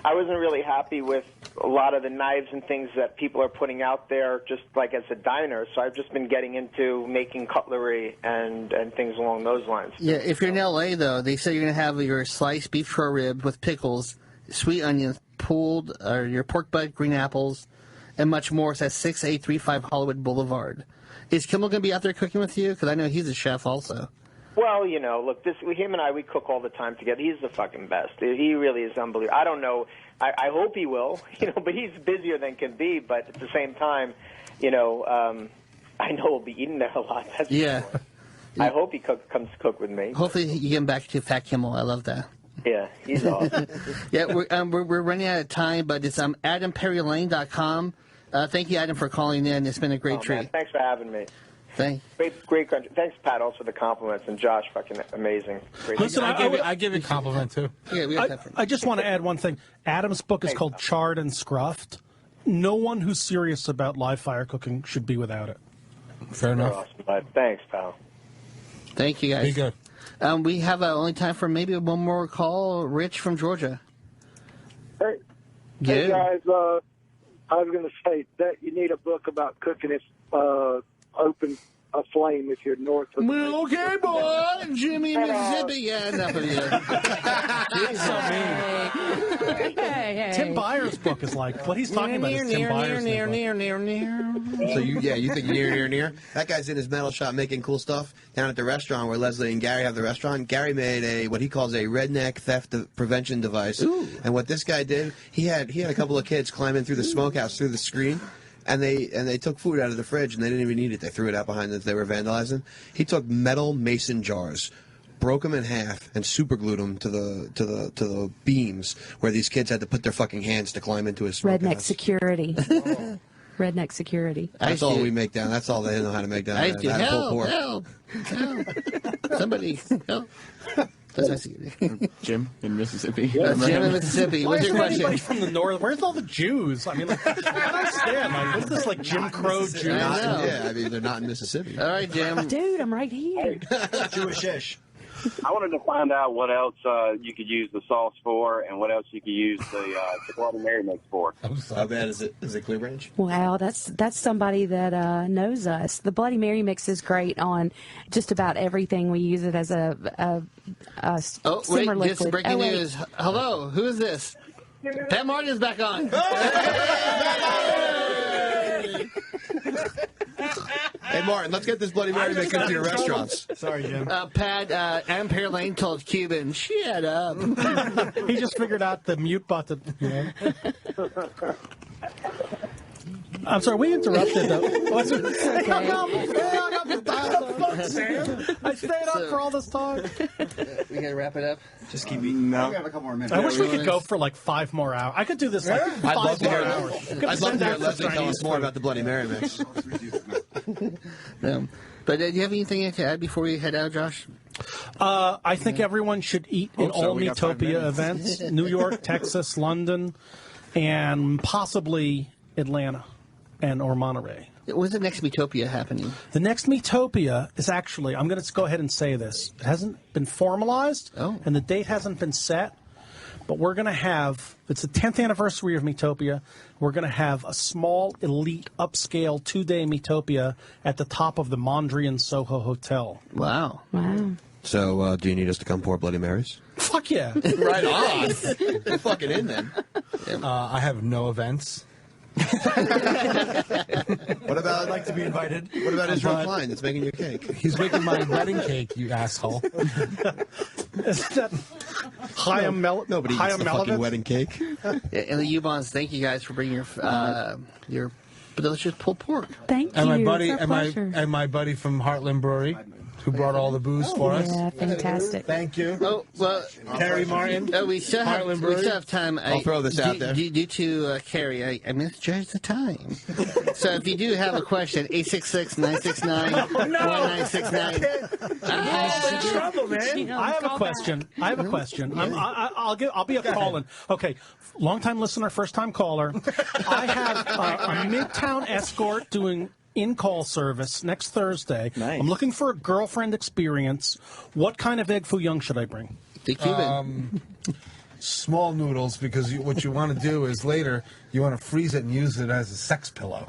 I wasn't really happy with a lot of the knives and things that people are putting out there, just like as a diner. So I've just been getting into making cutlery and things along those lines. Yeah, if you're in L.A., though, they say you're going to have your sliced beef short rib with pickles, sweet onions, pulled, or your pork butt, green apples, and much more. It's at 6835 Hollywood Boulevard. Is Kimmel going to be out there cooking with you? Because I know he's a chef also. Well, you know, look, him and I, we cook all the time together. He's the fucking best. He really is unbelievable. I don't know. I hope he will, you know, but he's busier than can be. But at the same time, you know, I know we'll be eating there a lot. That's Yeah. for sure. I hope he comes to cook with me. Hopefully you get him back to Fat Kimmel. I love that. Yeah, he's awesome. Yeah, we're running out of time, but it's AdamPerryLane.com. Thank you, Adam, for calling in. It's been a great treat. Man, thanks for having me. Great country. Thanks, Pat, also for the compliments, and Josh, fucking amazing. Great. Listen, I give you a compliment too. Yeah, I just want to add one thing. Adam's book is called Charred and Scruffed. No one who's serious about live fire cooking should be without it. Fair enough. Awesome, bud. Thanks, pal. Thank you, guys. Be good. We have only time for maybe one more call. Rich from Georgia. Hey Good. guys, I was going to say that you need a book about cooking it open a flame if you're north of. Well, okay, boy, Jimmy, Mississippi. Yeah, enough of you. He's so mean. Hey. Tim Byers' book is like what he's talking about. Is Tim Byers' book. So you think near? That guy's in his metal shop making cool stuff down at the restaurant where Leslie and Gary have the restaurant. Gary made what he calls a redneck theft prevention device. Ooh. And what this guy did, he had a couple of kids climb in through the smokehouse through the screen. And they took food out of the fridge and they didn't even eat it. They threw it out behind them. They were vandalizing. He took metal mason jars, broke them in half, and superglued them to the beams where these kids had to put their fucking hands to climb into his smokehouse. Redneck security. Redneck security. That's all we make down. That's all they know how to make down. I do. Help! Somebody help! That's my security. Jim in Mississippi. Jim in Mississippi. Why What's is your there anybody question? from the north? Where's all the Jews? I mean, like, I don't understand. Like, what's this, like Jim Crow Jews? Yeah, I mean, they're not in Mississippi. All right, Jim. Dude, I'm right here. Jewish-ish. I wanted to find out what else you could use the sauce for, and what else you could use the Bloody Mary mix for. How bad is it? Is it Clear Range? Wow, that's somebody that knows us. The Bloody Mary mix is great on just about everything. We use it as a simmer liquid. This is breaking news. Hello, who is this? Pat Martin is back on. Hey, Martin, let's get this Bloody Mary mix into your restaurants. Sorry, Jim. Pat, Adam Pear Lane told Cuban, shut up. He just figured out the mute button. You know? I'm sorry, we interrupted though. I stayed up for all this talk. We gotta wrap it up. Just keep eating. We have a couple more minutes. I wish we could go for like 5 more hours. I could do this like 5 more hours. I'd love to hear Leslie tell us more about the Bloody Mary mix. But do you have anything to add before we head out, Josh? I think everyone should eat in all Metopia events. New York, Texas, London, and possibly Atlanta or Monterey. When's the next Metopia happening? The next Metopia is actually, I'm going to go ahead and say this. It hasn't been formalized, and the date hasn't been set, but we're going to have, it's the 10th anniversary of Metopia, we're going to have a small, elite, upscale 2-day Metopia at the top of the Mondrian Soho Hotel. Wow. So, do you need us to come pour Bloody Marys? Fuck yeah. Right on. You're fucking in then. I have no events. What about? I'd like to be invited. What about Israel Klein that's making your cake? He's making my wedding cake, you asshole. Is that Chaim Mel? Nobody eats Chaim the fucking Melevitz? wedding cake. And the U-Bonds, thank you guys for bringing your delicious pulled pork. Thank And my you. buddy, It's our pleasure. and my buddy from Heartland Brewery, who brought all the booze for us. Yeah, fantastic. Thank you. Oh, well, Carrie Martin. we still have time. I'll throw this out there. Due to Carrie, I misjudged the time. So if you do have a question, 866-969-1969. I'm in trouble, man. I have a question. I'll be a call-in. Okay, long-time listener, first-time caller. I have a Midtown escort doing in-call service next Thursday. Nice. I'm looking for a girlfriend experience. What kind of egg foo young should I bring? The Cuban. Small noodles, because what you want to do is later you want to freeze it and use it as a sex pillow.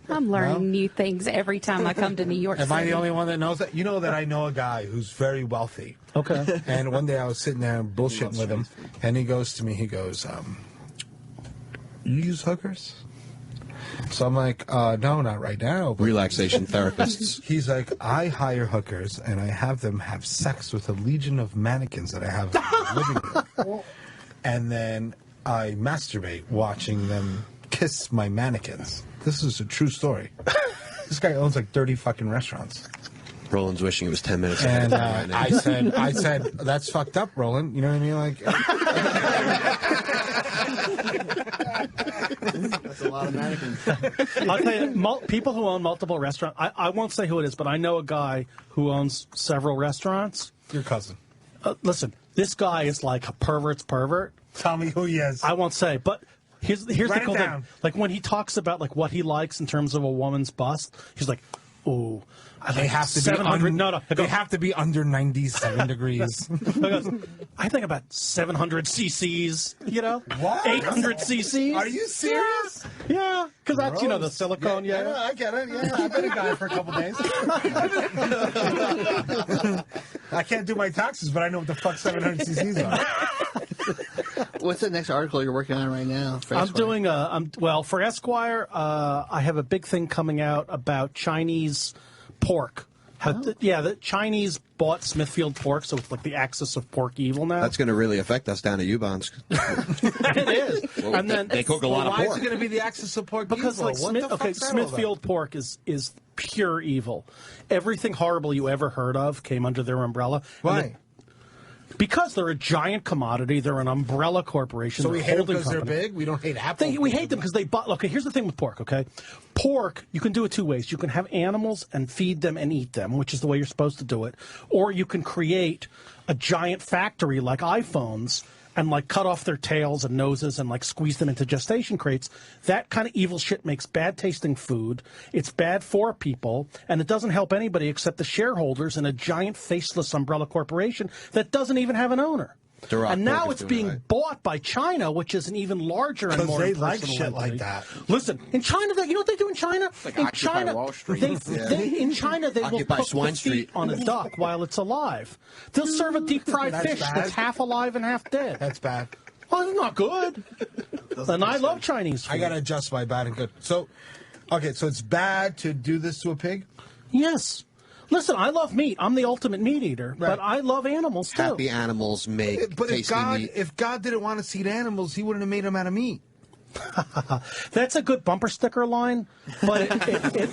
I'm learning new things every time I come to New York Am City. I the only one that knows that? You know that I know a guy who's very wealthy. Okay. And one day I was sitting there bullshitting with him, and he goes to me, he goes, you use hookers? So I'm like, no, not right now. But Relaxation therapists. he's like, I hire hookers, and I have them have sex with a legion of mannequins that I have in my living room. And then I masturbate watching them kiss my mannequins. This is a true story. This guy owns like 30 fucking restaurants. Roland's wishing it was 10 minutes. And ahead right now. I said, that's fucked up, Roland. You know what I mean? Like, That's a lot of mannequins. I'll tell you, people who own multiple restaurants, I won't say who it is, but I know a guy who owns several restaurants. Your cousin. Listen, this guy is like a pervert's pervert. Tell me who he is. I won't say, but here's the Write cool it thing. down. Like when he talks about like what he likes in terms of a woman's bust, he's like, "Oh, I They like have to be 700." under, they have to be under 97 degrees. I think about 700 cc's. You know, What? 800 cc's. Are you serious? Yeah, because that's the silicone. Yeah, I get it. Yeah, I've been a guy for a couple days. I can't do my taxes, but I know what the fuck 700 cc's are. What's the next article you're working on right now? For I'm Esquire? doing for Esquire. I have a big thing coming out about Chinese pork. The Chinese bought Smithfield pork, so it's like the axis of pork evil now. That's going to really affect us down at U-Bonds. It is. Well, And then they cook a lot of Why pork. is it going to be the axis of pork because evil? like What the fuck's that all Smithfield about? pork is pure evil. Everything horrible you ever heard of came under their umbrella. Why? Because they're a giant commodity. They're an umbrella corporation. So they're we hate them holding because they're company. big? We don't hate Apple. We hate them because they bought. Okay, here's the thing with pork. Okay, pork you can do it two ways. You can have animals and feed them and eat them, which is the way you're supposed to do it, or you can create a giant factory like iPhones and like cut off their tails and noses and like squeeze them into gestation crates. That kind of evil shit makes bad tasting food. It's bad for people, and it doesn't help anybody except the shareholders in a giant faceless umbrella corporation that doesn't even have an owner. And now Pork is it's doing being it right. bought by China, which is an even larger and Because more they like impersonal shit like entity. that. Listen, in China, you know what they do in China? like in Occupy China, Wall Street. in China, they will Occupy cook Swine the Street. feet on a duck while it's alive. They'll serve a deep fried That's fish bad. that's half alive and half dead. That's bad. Well, it's not good. And I love Chinese food. I got to adjust my bad and good. So, okay, so it's bad to do this to a pig? Yes. Listen, I love meat. I'm the ultimate meat eater, but I love animals too. Happy animals make But tasty meat. if God didn't want to see animals, he wouldn't have made them out of meat. That's a good bumper sticker line, but it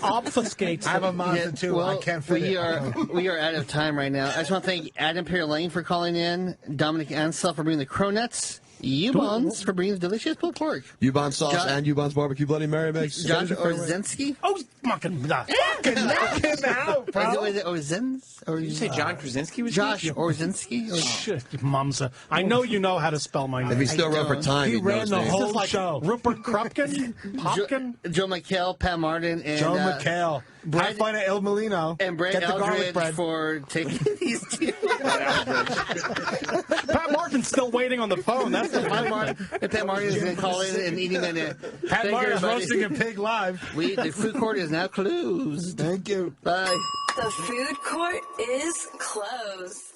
obfuscates. I have a Mazda too. I can't fit it. We are out of time right now. I just want to thank Adam Perry Lane for calling in, Dominic Ansel for bringing the Cronuts, U-Bonds for bringing the delicious pulled pork, U-Bonds sauce John- and U-Bonds barbecue Bloody Mary makes. Josh Orzensky. Oh, fucking Knock him out, bro. Is it Orzens? Or Did you say John Krasinski was Josh here? Orzensky? Shit, Mumsa. I know you know how to spell my name. If he's still around for time, He ran knows the names. whole This is like show. Rupert Krupkin, Hopkin. Joe McHale, Pat Martin, and Joe McHale. Brad Fine at El Molino. and Brett Get the garlic Eldridge bread. for taking these two. Pat Martin's still waiting on the phone. That's the Pat Martin is going to call in and eat him in it. Pat Martin's roasting a pig live. The food court is now closed. Thank you. Bye. The food court is closed.